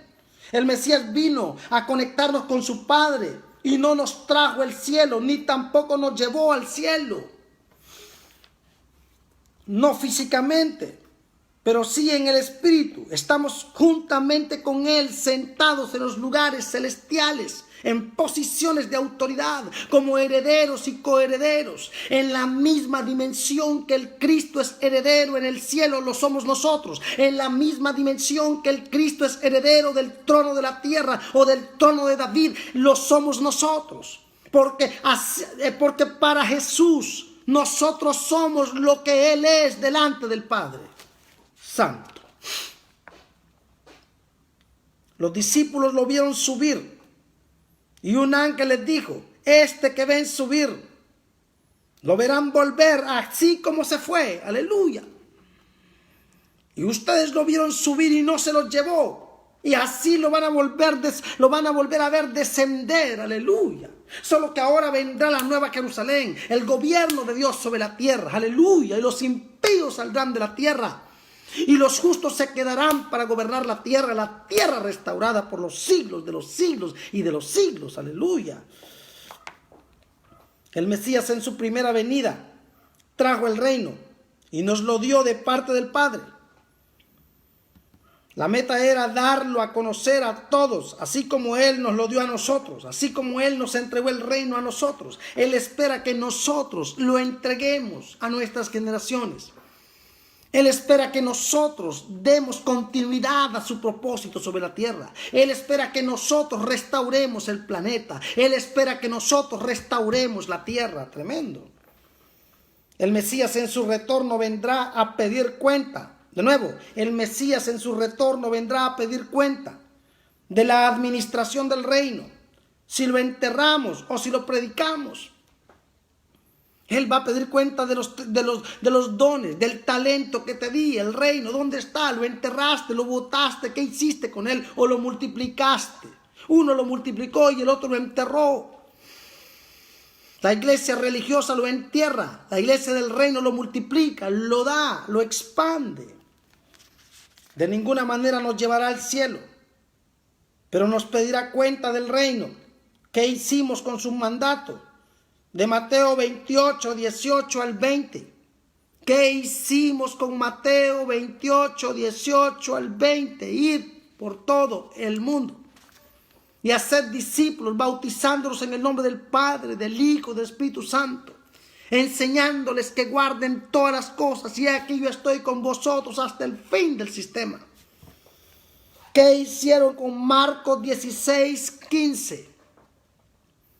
El Mesías vino a conectarnos con su Padre y no nos trajo el cielo, ni tampoco nos llevó al cielo. No físicamente, pero sí en el Espíritu. Estamos juntamente con Él, sentados en los lugares celestiales, en posiciones de autoridad, como herederos y coherederos, en la misma dimensión que el Cristo es heredero en el cielo, lo somos nosotros, en la misma dimensión que el Cristo es heredero del trono de la tierra o del trono de David, lo somos nosotros, porque para Jesús nosotros somos lo que Él es delante del Padre Santo. Los discípulos lo vieron subir. Y un ángel les dijo: este que ven subir, lo verán volver así como se fue. Aleluya. Y ustedes lo vieron subir y no se los llevó. Y así lo van a volver a ver descender. Aleluya. Solo que ahora vendrá la nueva Jerusalén, el gobierno de Dios sobre la tierra. Aleluya. Y los impíos saldrán de la tierra. Y los justos se quedarán para gobernar la tierra restaurada por los siglos de los siglos y de los siglos. Aleluya. El Mesías en su primera venida trajo el reino y nos lo dio de parte del Padre. La meta era darlo a conocer a todos, así como Él nos lo dio a nosotros, así como Él nos entregó el reino a nosotros. Él espera que nosotros lo entreguemos a nuestras generaciones. Él espera que nosotros demos continuidad a su propósito sobre la tierra. Él espera que nosotros restauremos el planeta. Él espera que nosotros restauremos la tierra. Tremendo. El Mesías en su retorno vendrá a pedir cuenta. De nuevo, el Mesías en su retorno vendrá a pedir cuenta de la administración del reino. Si lo enterramos o si lo predicamos. Él va a pedir cuenta de los dones, del talento que te di, el reino. ¿Dónde está? ¿Lo enterraste? ¿Lo botaste? ¿Qué hiciste con él? ¿O lo multiplicaste? Uno lo multiplicó y el otro lo enterró. La iglesia religiosa lo entierra. La iglesia del reino lo multiplica, lo da, lo expande. De ninguna manera nos llevará al cielo, pero nos pedirá cuenta del reino. ¿Qué hicimos con su mandato? De Mateo 28, 18 al 20. ¿Qué hicimos con Mateo 28, 18 al 20? Id por todo el mundo y haced discípulos, bautizándolos en el nombre del Padre, del Hijo, del Espíritu Santo, enseñándoles que guarden todas las cosas, y aquí yo estoy con vosotros hasta el fin del sistema. ¿Qué hicieron con Marcos 16, 15?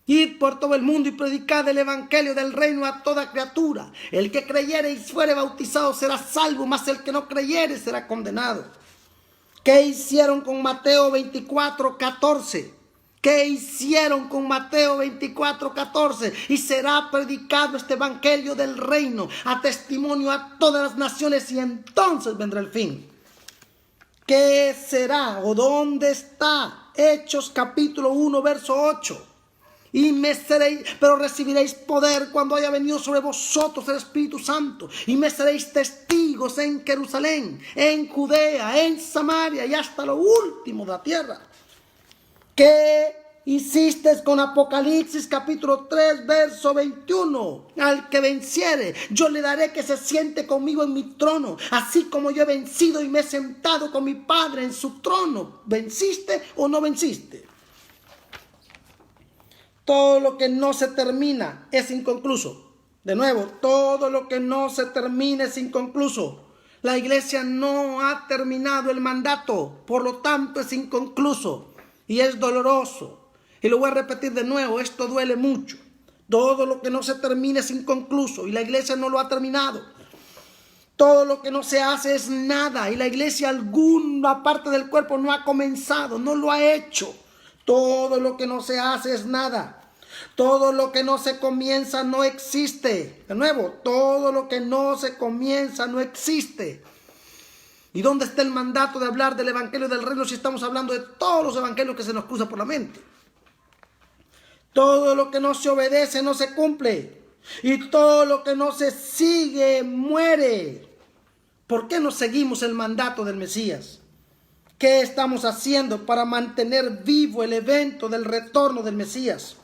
Id por todo el mundo y predicad el evangelio del reino a toda criatura. El que creyere y fuere bautizado será salvo, mas el que no creyere será condenado. ¿Qué hicieron con Mateo 24, 14? ¿Qué hicieron con Mateo 24, 14? Y será predicado este evangelio del reino a testimonio a todas las naciones, y entonces vendrá el fin. ¿Qué será o dónde está? Hechos capítulo 1, verso 8. pero recibiréis poder cuando haya venido sobre vosotros el Espíritu Santo, y me seréis testigos en Jerusalén, en Judea, en Samaria y hasta lo último de la tierra. ¿Qué hiciste con Apocalipsis capítulo 3 verso 21? Al que venciere, yo le daré que se siente conmigo en mi trono, así como yo he vencido y me he sentado con mi Padre en su trono. ¿Venciste o no venciste? Todo lo que no se termina es inconcluso. De nuevo, todo lo que no se termina es inconcluso. La iglesia no ha terminado el mandato, por lo tanto es inconcluso y es doloroso. Y lo voy a repetir de nuevo, esto duele mucho. Todo lo que no se termina es inconcluso y la iglesia no lo ha terminado. Todo lo que no se hace es nada y la iglesia alguna parte del cuerpo no ha comenzado, no lo ha hecho. Todo lo que no se hace es nada. Todo lo que no se comienza no existe. De nuevo, todo lo que no se comienza no existe. ¿Y dónde está el mandato de hablar del evangelio del reino si estamos hablando de todos los evangelios que se nos cruzan por la mente? Todo lo que no se obedece no se cumple. Y todo lo que no se sigue muere. ¿Por qué no seguimos el mandato del Mesías? ¿Qué estamos haciendo para mantener vivo el evento del retorno del Mesías?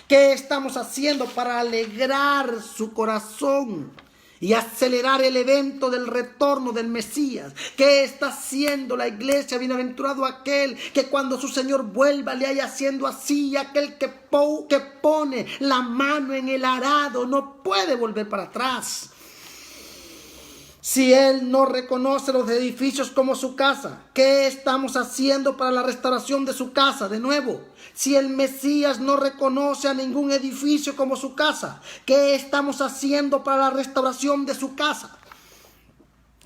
¿Qué estamos haciendo para alegrar su corazón y acelerar el evento del retorno del Mesías? ¿Qué está haciendo la iglesia? Bienaventurado aquel que cuando su Señor vuelva le haya haciendo así, aquel que pone la mano en el arado no puede volver para atrás. Si Él no reconoce los edificios como su casa, ¿qué estamos haciendo para la restauración de su casa? De nuevo, si el Mesías no reconoce a ningún edificio como su casa, ¿qué estamos haciendo para la restauración de su casa?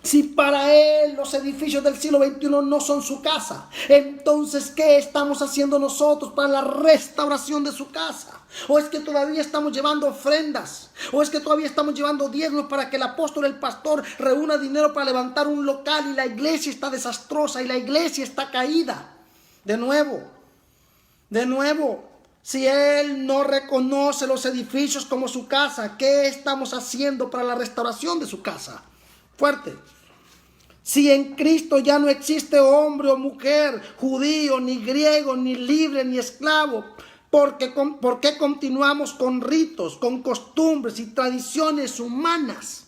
Si para Él los edificios del siglo XXI no son su casa, entonces ¿qué estamos haciendo nosotros para la restauración de su casa? ¿O es que todavía estamos llevando ofrendas? ¿O es que todavía estamos llevando diezmos para que el apóstol, el pastor, reúna dinero para levantar un local y la iglesia está desastrosa y la iglesia está caída? De nuevo, si Él no reconoce los edificios como su casa, ¿qué estamos haciendo para la restauración de su casa? Fuerte. Si en Cristo ya no existe hombre o mujer, judío, ni griego, ni libre, ni esclavo, ¿por qué continuamos con ritos, con costumbres y tradiciones humanas?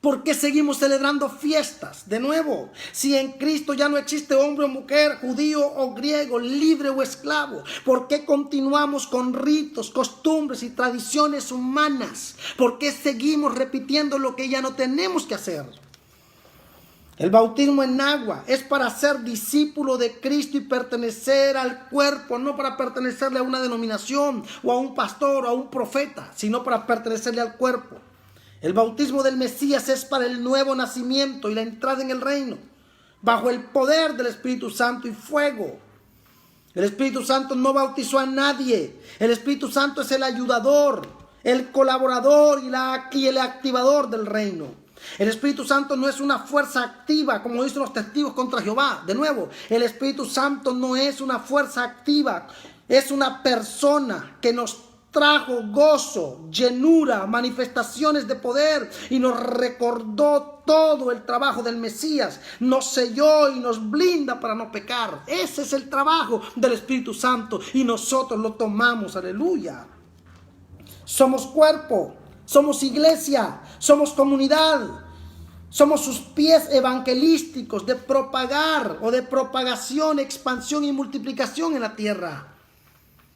¿Por qué seguimos celebrando fiestas? De nuevo, si en Cristo ya no existe hombre o mujer, judío o griego, libre o esclavo, ¿por qué continuamos con ritos, costumbres y tradiciones humanas? ¿Por qué seguimos repitiendo lo que ya no tenemos que hacer? El bautismo en agua es para ser discípulo de Cristo y pertenecer al cuerpo, no para pertenecerle a una denominación o a un pastor o a un profeta, sino para pertenecerle al cuerpo. El bautismo del Mesías es para el nuevo nacimiento y la entrada en el reino, bajo el poder del Espíritu Santo y fuego. El Espíritu Santo no bautizó a nadie. El Espíritu Santo es el ayudador, el colaborador y el activador del reino. El Espíritu Santo no es una fuerza activa, como dicen los testigos contra Jehová. De nuevo, el Espíritu Santo no es una fuerza activa, es una persona que nos trajo gozo, llenura, manifestaciones de poder y nos recordó todo el trabajo del Mesías, nos selló y nos blinda para no pecar. Ese es el trabajo del Espíritu Santo y nosotros lo tomamos, aleluya. Somos cuerpo, somos iglesia, somos comunidad, somos sus pies evangelísticos de propagar o de propagación, expansión y multiplicación en la tierra.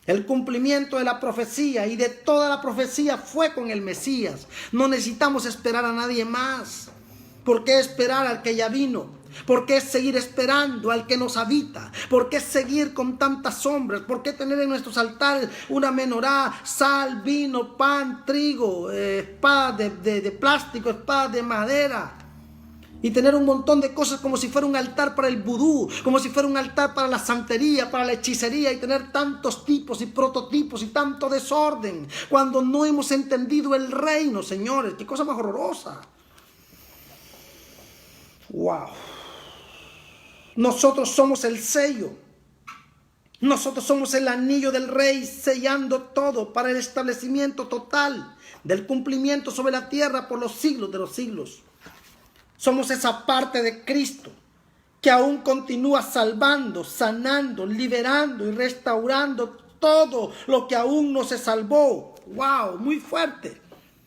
El cumplimiento de la profecía y de toda la profecía fue con el Mesías. No necesitamos esperar a nadie más. ¿Por qué esperar al que ya vino? ¿Por qué seguir esperando al que nos habita? ¿Por qué seguir con tantas sombras? ¿Por qué tener en nuestros altares una menorá, sal, vino, pan, trigo, espada de plástico, espada de madera? Y tener un montón de cosas como si fuera un altar para el vudú, como si fuera un altar para la santería, para la hechicería, y tener tantos tipos y prototipos y tanto desorden, cuando no hemos entendido el reino, señores. ¡Qué cosa más horrorosa! ¡Wow! Nosotros somos el sello. Nosotros somos el anillo del rey, sellando todo para el establecimiento total del cumplimiento sobre la tierra por los siglos de los siglos. Somos esa parte de Cristo que aún continúa salvando, sanando, liberando y restaurando todo lo que aún no se salvó. ¡Wow! Muy fuerte.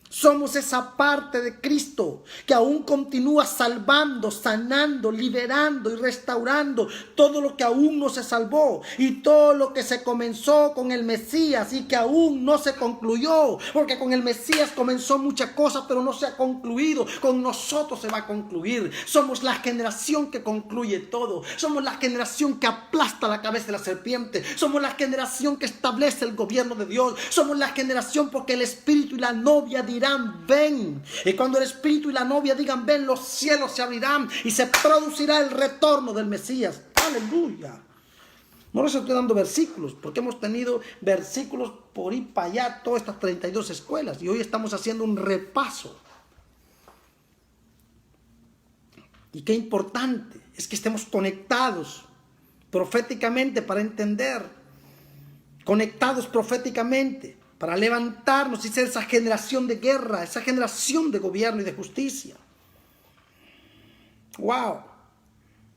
Somos esa parte de Cristo que aún continúa salvando, sanando, liberando y restaurando todo lo que aún no se salvó y todo lo que se comenzó con el Mesías y que aún no se concluyó, porque con el Mesías comenzó muchas cosas pero no se ha concluido. Con nosotros se va a concluir. Somos la generación que concluye todo. Somos la generación que aplasta la cabeza de la serpiente. Somos la generación que establece el gobierno de Dios. Somos la generación porque el Espíritu y la novia dirán ven, y cuando el Espíritu y la novia digan ven, los cielos se abrirán y se producirá el retorno del Mesías. Aleluya. No les estoy dando versículos porque hemos tenido versículos por ir para allá todas estas 32 escuelas y hoy estamos haciendo un repaso. Y qué importante es que estemos conectados proféticamente para entender, conectados proféticamente para levantarnos y ser esa generación de guerra, esa generación de gobierno y de justicia. ¡Wow!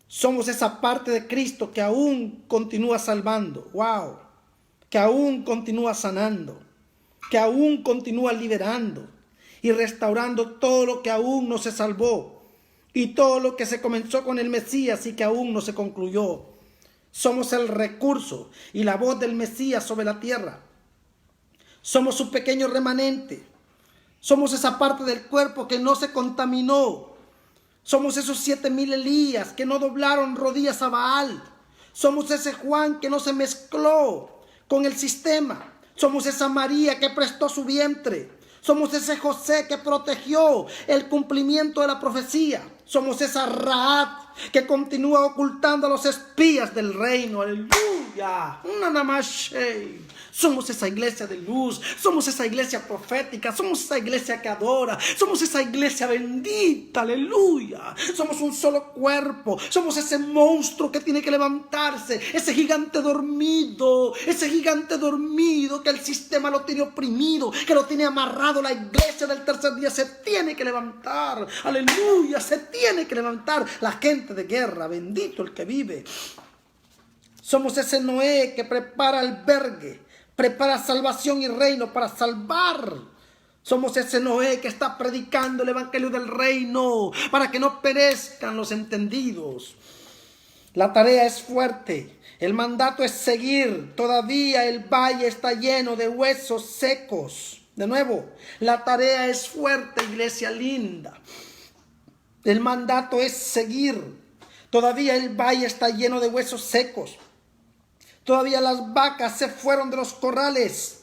Somos esa parte de Cristo que aún continúa salvando. ¡Wow! Que aún continúa sanando. Que aún continúa liberando y restaurando todo lo que aún no se salvó. Y todo lo que se comenzó con el Mesías y que aún no se concluyó. Somos el recurso y la voz del Mesías sobre la tierra. Somos su pequeño remanente. Somos esa parte del cuerpo que no se contaminó. Somos esos 7,000 Elías que no doblaron rodillas a Baal. Somos ese Juan que no se mezcló con el sistema. Somos esa María que prestó su vientre. Somos ese José que protegió el cumplimiento de la profecía. Somos esa Rahab que continúa ocultando a los espías del reino. Aleluya. Somos esa iglesia de luz, somos esa iglesia profética, somos esa iglesia que adora, somos esa iglesia bendita, aleluya. Somos un solo cuerpo, somos ese monstruo que tiene que levantarse, ese gigante dormido que el sistema lo tiene oprimido, que lo tiene amarrado. La iglesia del tercer día se tiene que levantar, aleluya, se tiene que levantar. La gente de guerra, bendito el que vive. Somos ese Noé que prepara albergue, prepara salvación y reino para salvar. Somos ese Noé que está predicando el evangelio del reino para que no perezcan los entendidos. La tarea es fuerte. El mandato es seguir. Todavía el valle está lleno de huesos secos. De nuevo, la tarea es fuerte, iglesia linda. El mandato es seguir. Todavía el valle está lleno de huesos secos. Todavía las vacas se fueron de los corrales.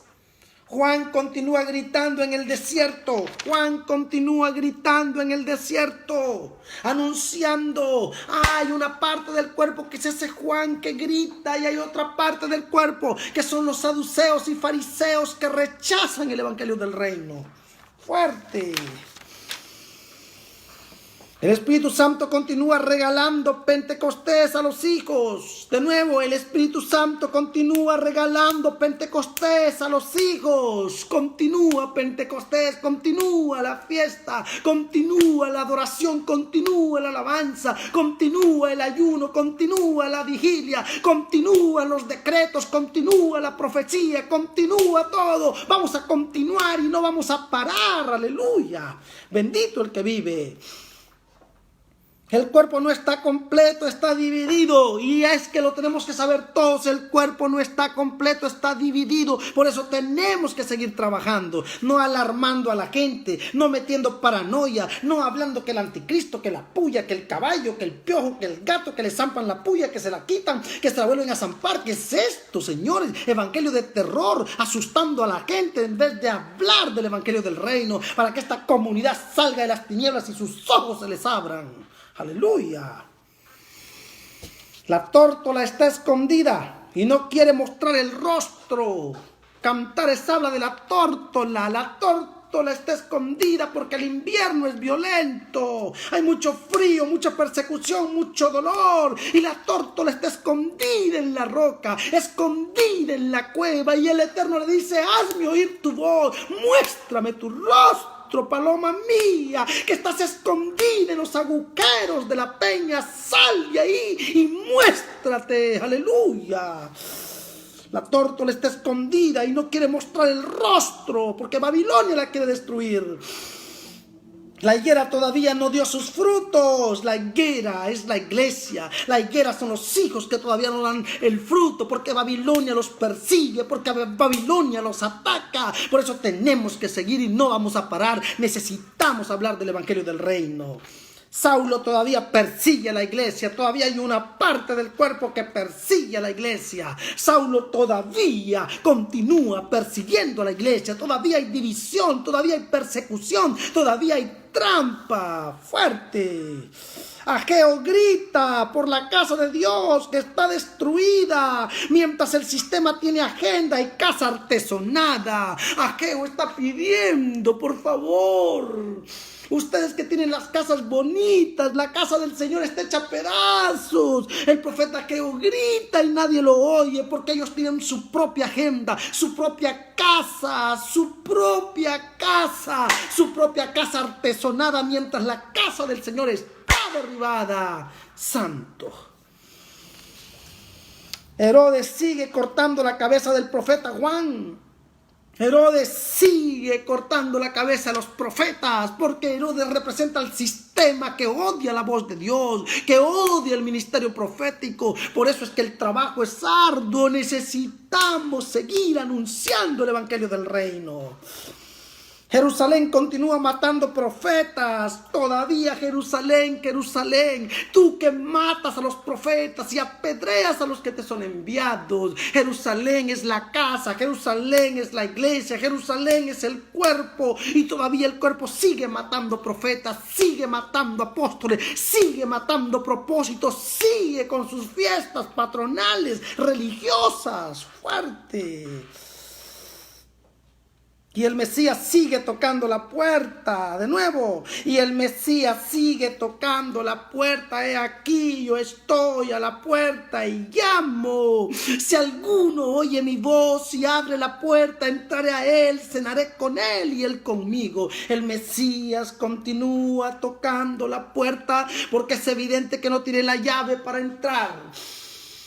Juan continúa gritando en el desierto. Juan continúa gritando en el desierto, anunciando. Hay una parte del cuerpo que es ese Juan que grita y hay otra parte del cuerpo que son los saduceos y fariseos que rechazan el evangelio del reino. Fuerte. El Espíritu Santo continúa regalando Pentecostés a los hijos. De nuevo, el Espíritu Santo continúa regalando Pentecostés a los hijos. Continúa Pentecostés, continúa la fiesta, continúa la adoración, continúa la alabanza, continúa el ayuno, continúa la vigilia, continúan los decretos, continúa la profecía, continúa todo. Vamos a continuar y no vamos a parar, aleluya. Bendito el que vive. El cuerpo no está completo, está dividido. Y es que lo tenemos que saber todos. El cuerpo no está completo, está dividido. Por eso tenemos que seguir trabajando. No alarmando a la gente, no metiendo paranoia, no hablando que el anticristo, que la puya, que el caballo, que el piojo, que el gato, que le zampan la puya, que se la quitan, que se la vuelven a zampar. ¿Qué es esto, señores? Evangelio de terror, asustando a la gente en vez de hablar del evangelio del reino, para que esta comunidad salga de las tinieblas y sus ojos se les abran. Aleluya. La tórtola está escondida y no quiere mostrar el rostro. Cantares habla de la tórtola. La tórtola tórtola está escondida porque el invierno es violento. Hay mucho frío, mucha persecución, mucho dolor. Y la tórtola está escondida en la roca, escondida en la cueva. Y el Eterno le dice: hazme oír tu voz, muéstrame tu rostro, paloma mía, que estás escondida en los agujeros de la peña. Sal de ahí y muéstrate. Aleluya. La tórtola está escondida y no quiere mostrar el rostro porque Babilonia la quiere destruir. La higuera todavía no dio sus frutos. La higuera es la iglesia. La higuera son los hijos que todavía no dan el fruto porque Babilonia los persigue, porque Babilonia los ataca. Por eso tenemos que seguir y no vamos a parar. Necesitamos hablar del evangelio del reino. Saulo todavía persigue a la iglesia, todavía hay una parte del cuerpo que persigue a la iglesia. Saulo todavía continúa persiguiendo a la iglesia, todavía hay división, todavía hay persecución, todavía hay trampa fuerte. Ageo grita por la casa de Dios que está destruida, mientras el sistema tiene agenda y casa artesonada. Ageo está pidiendo, por favor, ustedes que tienen las casas bonitas, la casa del Señor está hecha a pedazos. El profeta Ageo grita y nadie lo oye porque ellos tienen su propia agenda, su propia casa, su propia casa artesonada, mientras la casa del Señor está derribada. Santo. Herodes sigue cortando la cabeza del profeta Juan. Herodes sigue cortando la cabeza a los profetas porque Herodes representa al sistema que odia la voz de Dios, que odia el ministerio profético. Por eso es que el trabajo es arduo. Necesitamos seguir anunciando el evangelio del reino. Jerusalén continúa matando profetas. Todavía Jerusalén, Jerusalén, tú que matas a los profetas y apedreas a los que te son enviados. Jerusalén es la casa, Jerusalén es la iglesia, Jerusalén es el cuerpo. Y todavía el cuerpo sigue matando profetas, sigue matando apóstoles, sigue matando propósitos, sigue con sus fiestas patronales, religiosas. Fuerte. Y el Mesías sigue tocando la puerta, de nuevo, y el Mesías sigue tocando la puerta. He aquí, yo estoy a la puerta y llamo. Si alguno oye mi voz y abre la puerta, entraré a él, cenaré con él y él conmigo. El Mesías continúa tocando la puerta porque es evidente que no tiene la llave para entrar.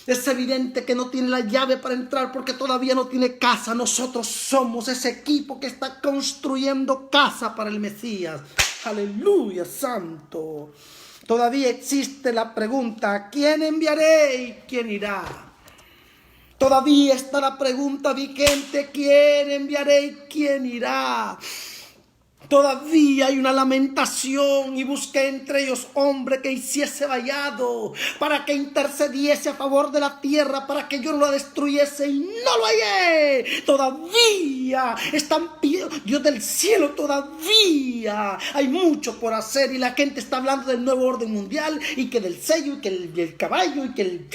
Es evidente que no tiene la llave para entrar porque todavía no tiene casa. Nosotros somos ese equipo que está construyendo casa para el Mesías. Aleluya, santo. Todavía existe la pregunta: ¿a quién enviaré y quién irá? Todavía está la pregunta vigente: ¿quién enviaré y quién irá? Todavía hay una lamentación y busqué entre ellos hombre que hiciese vallado para que intercediese a favor de la tierra para que yo no la destruyese y no lo hallé. Todavía están pidiendo, Dios del cielo, todavía hay mucho por hacer y la gente está hablando del nuevo orden mundial y que del sello y que el caballo y que el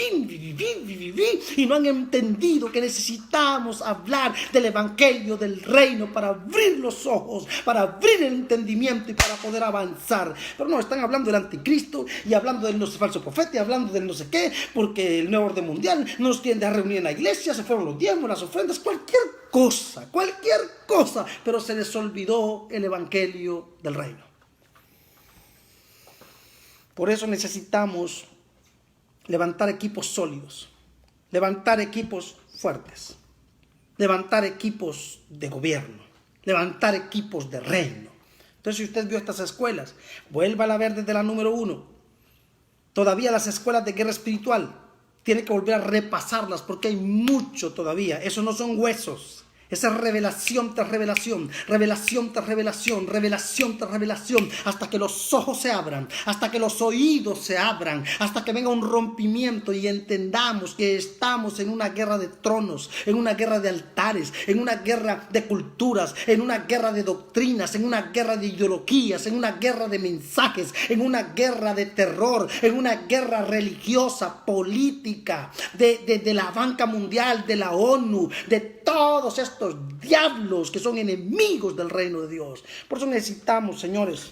y no han entendido que necesitamos hablar del evangelio del reino para abrir los ojos, para abrir el entendimiento y para poder avanzar. Pero no, están hablando del anticristo y hablando del no sé falso profeta y hablando del no sé qué, porque el nuevo orden mundial no nos quieren dejar reunir en la iglesia, se fueron los diezmos, las ofrendas, cualquier cosa, pero se les olvidó el evangelio del reino. Por eso necesitamos levantar equipos sólidos, levantar equipos fuertes, levantar equipos de gobierno, levantar equipos de reino. Entonces, si usted vio estas escuelas, vuelva a ver desde la número 1. Todavía las escuelas de guerra espiritual, tiene que volver a repasarlas porque hay mucho todavía. Eso no son huesos. Esa es revelación tras revelación, revelación tras revelación, revelación tras revelación, hasta que los ojos se abran, hasta que los oídos se abran, hasta que venga un rompimiento y entendamos que estamos en una guerra de tronos, en una guerra de altares, en una guerra de culturas, en una guerra de doctrinas, en una guerra de ideologías, en una guerra de mensajes, en una guerra de terror, en una guerra religiosa, política, de la banca mundial, de la ONU, de todos estos diablos que son enemigos del reino de Dios. Por eso necesitamos, señores,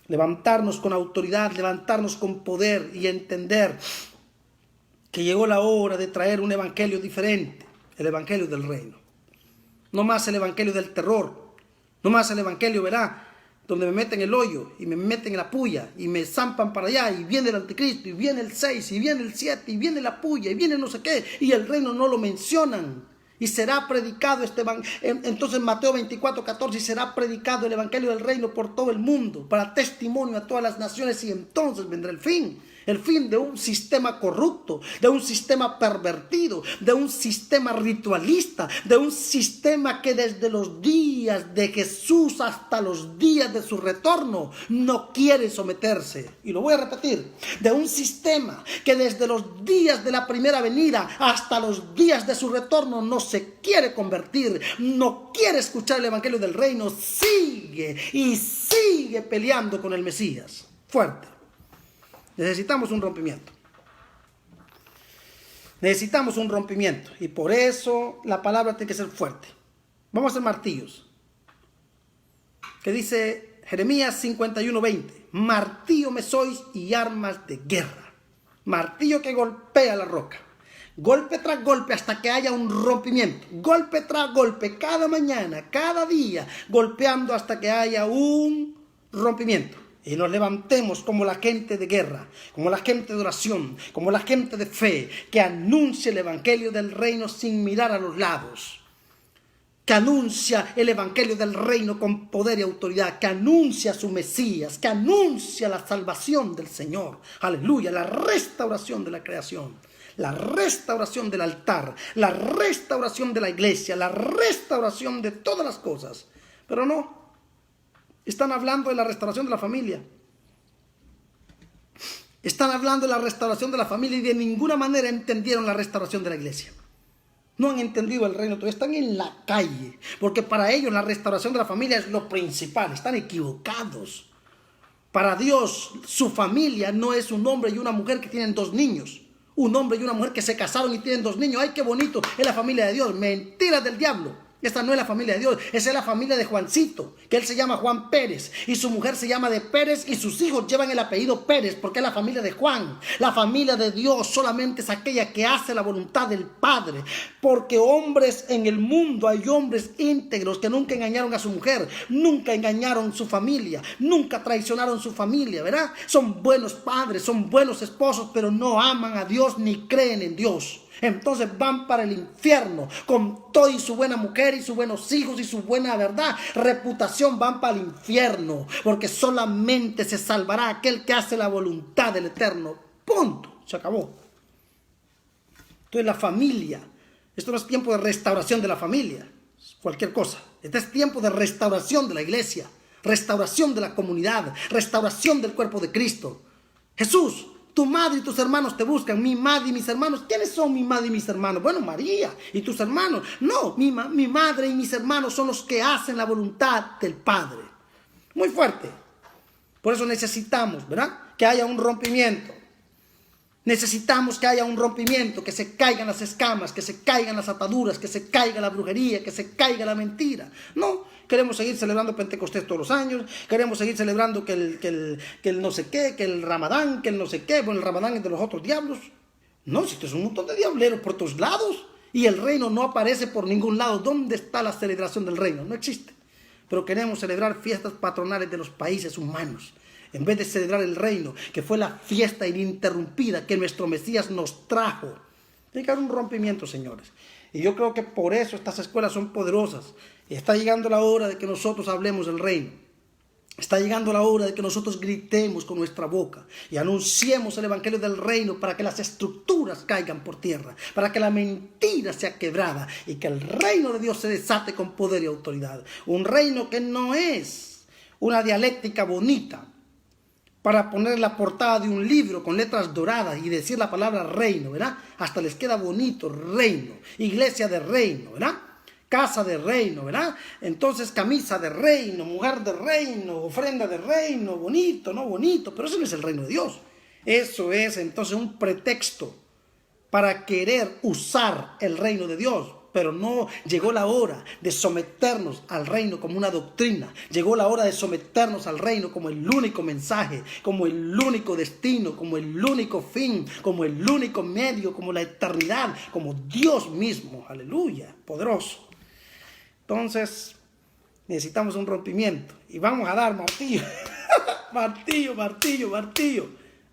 levantarnos con autoridad, levantarnos con poder y entender que llegó la hora de traer un evangelio diferente, el evangelio del reino. No más el evangelio del terror, no más el evangelio, verá, donde me meten el hoyo y me meten en la puya y me zampan para allá y viene el anticristo y viene el 6 y viene el 7 y viene la puya y viene no sé qué y el reino no lo mencionan. Y será predicado este evangelio. Entonces Mateo 24:14, y será predicado el evangelio del reino por todo el mundo para testimonio a todas las naciones, y entonces vendrá el fin. El fin de un sistema corrupto, de un sistema pervertido, de un sistema ritualista, de un sistema que desde los días de Jesús hasta los días de su retorno no quiere someterse. Y lo voy a repetir, de un sistema que desde los días de la primera venida hasta los días de su retorno no se quiere convertir, no quiere escuchar el evangelio del reino, sigue y sigue peleando con el Mesías. Fuerte. Necesitamos un rompimiento. Necesitamos un rompimiento. Y por eso la palabra tiene que ser fuerte. Vamos a hacer martillos. Que dice Jeremías 51:20. Martillo me sois y armas de guerra. Martillo que golpea la roca. Golpe tras golpe hasta que haya un rompimiento. Golpe tras golpe, cada mañana, cada día, golpeando hasta que haya un rompimiento. Y nos levantemos como la gente de guerra, como la gente de oración, como la gente de fe, que anuncia el evangelio del reino sin mirar a los lados. Que anuncia el evangelio del reino con poder y autoridad, que anuncia a su Mesías, que anuncia la salvación del Señor. Aleluya, la restauración de la creación, la restauración del altar, la restauración de la iglesia, la restauración de todas las cosas. Pero no. Están hablando de la restauración de la familia. Están hablando de la restauración de la familia y de ninguna manera entendieron la restauración de la iglesia. No han entendido el reino, todavía están en la calle. Porque para ellos la restauración de la familia es lo principal. Están equivocados. Para Dios, su familia no es un hombre y una mujer que tienen 2 niños. Un hombre y una mujer que se casaron y tienen 2 niños. ¡Ay, qué bonito! Es la familia de Dios. Mentira del diablo. Esta no es la familia de Dios, esa es la familia de Juancito, que él se llama Juan Pérez, y su mujer se llama de Pérez, y sus hijos llevan el apellido Pérez, porque es la familia de Juan. La familia de Dios solamente es aquella que hace la voluntad del Padre, porque hombres en el mundo, hay hombres íntegros que nunca engañaron a su mujer, nunca engañaron su familia, nunca traicionaron su familia, ¿verdad? Son buenos padres, son buenos esposos, pero no aman a Dios ni creen en Dios. Entonces van para el infierno con todo y su buena mujer y sus buenos hijos y su buena verdad, reputación, van para el infierno, porque solamente se salvará aquel que hace la voluntad del Eterno. Punto, se acabó. Entonces la familia, esto no es tiempo de restauración de la familia, cualquier cosa. Este es tiempo de restauración de la iglesia, restauración de la comunidad, restauración del cuerpo de Cristo. Jesús, tu madre y tus hermanos te buscan. Mi madre y mis hermanos. ¿Quiénes son mi madre y mis hermanos? Bueno, María y tus hermanos. No, mi madre y mis hermanos son los que hacen la voluntad del Padre. Muy fuerte. Por eso necesitamos, ¿verdad? Que haya un rompimiento. Necesitamos que haya un rompimiento, que se caigan las escamas, que se caigan las ataduras, que se caiga la brujería, que se caiga la mentira. No, queremos seguir celebrando Pentecostés todos los años, queremos seguir celebrando que el no sé qué, que el Ramadán, que el no sé qué, bueno, el Ramadán es de los otros diablos. No, si esto es un montón de diableros por todos lados y el reino no aparece por ningún lado. ¿Dónde está la celebración del reino? No existe. Pero queremos celebrar fiestas patronales de los países humanos, en vez de celebrar el reino, que fue la fiesta ininterrumpida que nuestro Mesías nos trajo. Tiene que haber un rompimiento, señores. Y yo creo que por eso estas escuelas son poderosas. Y está llegando la hora de que nosotros hablemos del reino. Está llegando la hora de que nosotros gritemos con nuestra boca y anunciemos el evangelio del reino para que las estructuras caigan por tierra, para que la mentira sea quebrada y que el reino de Dios se desate con poder y autoridad. Un reino que no es una dialéctica bonita para poner la portada de un libro con letras doradas y decir la palabra reino, ¿verdad? Hasta les queda bonito, reino, iglesia de reino, ¿verdad? Casa de reino, ¿verdad? Entonces camisa de reino, mujer de reino, ofrenda de reino, bonito, no bonito, pero eso no es el reino de Dios. Eso es entonces un pretexto para querer usar el reino de Dios pero no, llegó la hora de someternos al reino como una doctrina. Llegó la hora de someternos al reino como el único mensaje, como el único destino, como el único fin, como el único medio, como la eternidad, como Dios mismo. Aleluya, poderoso. Entonces, necesitamos un rompimiento y vamos a dar martillo. Martillo, martillo, martillo.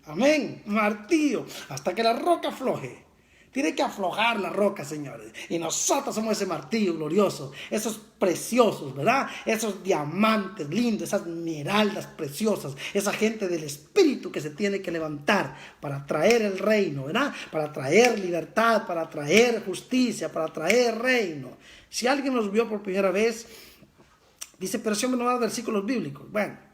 Amén, martillo, hasta que la roca afloje. Tiene que aflojar la roca, señores. Y nosotros somos ese martillo glorioso, esos preciosos, ¿verdad? Esos diamantes lindos, esas esmeraldas preciosas, esa gente del Espíritu que se tiene que levantar para traer el reino, ¿verdad? Para traer libertad, para traer justicia, para traer reino. Si alguien nos vio por primera vez, dice, pero si me no da versículos bíblicos. Bueno.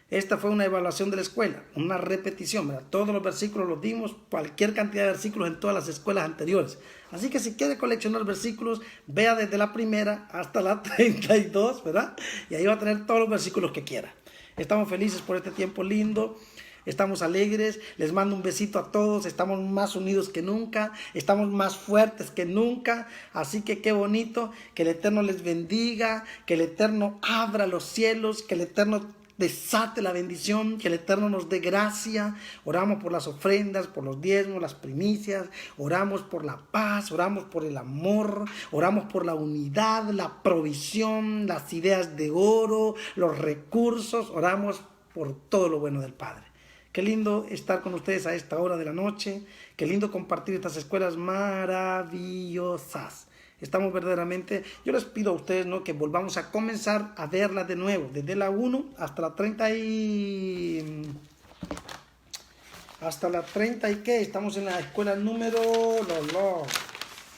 Esta fue una evaluación de la escuela, una repetición, ¿verdad? Todos los versículos los dimos, cualquier cantidad de versículos en todas las escuelas anteriores. Así que si quiere coleccionar versículos, vea desde la primera hasta la 32, ¿verdad? Y ahí va a tener todos los versículos que quiera. Estamos felices por este tiempo lindo, estamos alegres, les mando un besito a todos, estamos más unidos que nunca, estamos más fuertes que nunca, así que qué bonito, que el Eterno les bendiga, que el Eterno abra los cielos, que el Eterno desate la bendición, que el Eterno nos dé gracia. Oramos por las ofrendas, por los diezmos, las primicias, oramos por la paz, oramos por el amor, oramos por la unidad, la provisión, las ideas de oro, los recursos, oramos por todo lo bueno del Padre. Qué lindo estar con ustedes a esta hora de la noche, qué lindo compartir estas escuelas maravillosas. Estamos verdaderamente, yo les pido a ustedes, ¿no?, que volvamos a comenzar a verlas de nuevo, desde la 1 hasta la 30 hasta la 30 y qué, estamos en la escuela número,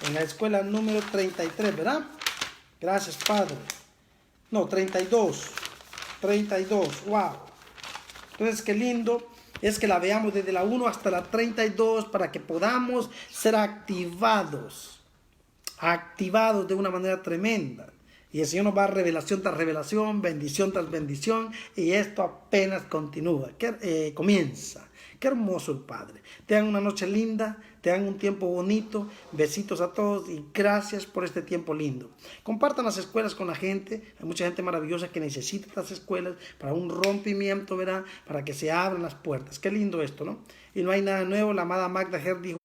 en la escuela número 33, ¿verdad? Gracias, Padre. No, 32, wow. Entonces, qué lindo es que la veamos desde la 1 hasta la 32 para que podamos ser activados de una manera tremenda. Y el Señor nos va a revelación tras revelación, bendición tras bendición, y esto apenas continúa, comienza. Qué hermoso el Padre. Tengan una noche linda, tengan un tiempo bonito, besitos a todos y gracias por este tiempo lindo. Compartan las escuelas con la gente, hay mucha gente maravillosa que necesita estas escuelas para un rompimiento, ¿verdad? Para que se abran las puertas. Qué lindo esto, ¿no? Y no hay nada nuevo, la amada Magda Ger dijo,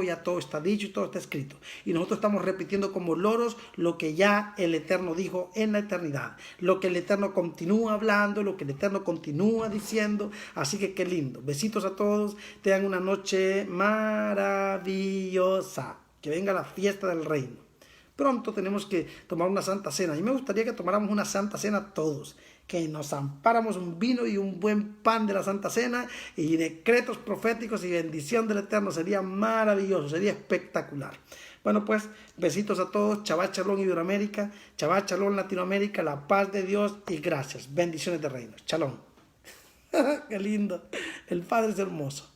ya todo está dicho y todo está escrito. Y nosotros estamos repitiendo como loros lo que ya el Eterno dijo en la eternidad. Lo que el Eterno continúa hablando, lo que el Eterno continúa diciendo. Así que qué lindo. Besitos a todos. Tengan una noche maravillosa. Que venga la fiesta del reino. Pronto tenemos que tomar una santa cena. Y me gustaría que tomáramos una santa cena todos. Que nos amparamos un vino y un buen pan de la Santa Cena y decretos proféticos y bendición del Eterno. Sería maravilloso, sería espectacular. Bueno, pues, besitos a todos. Shabbat Shalom Iberoamérica, Shabbat Shalom Latinoamérica, la paz de Dios y gracias. Bendiciones de reino. Shalom. Qué lindo. El Padre es hermoso.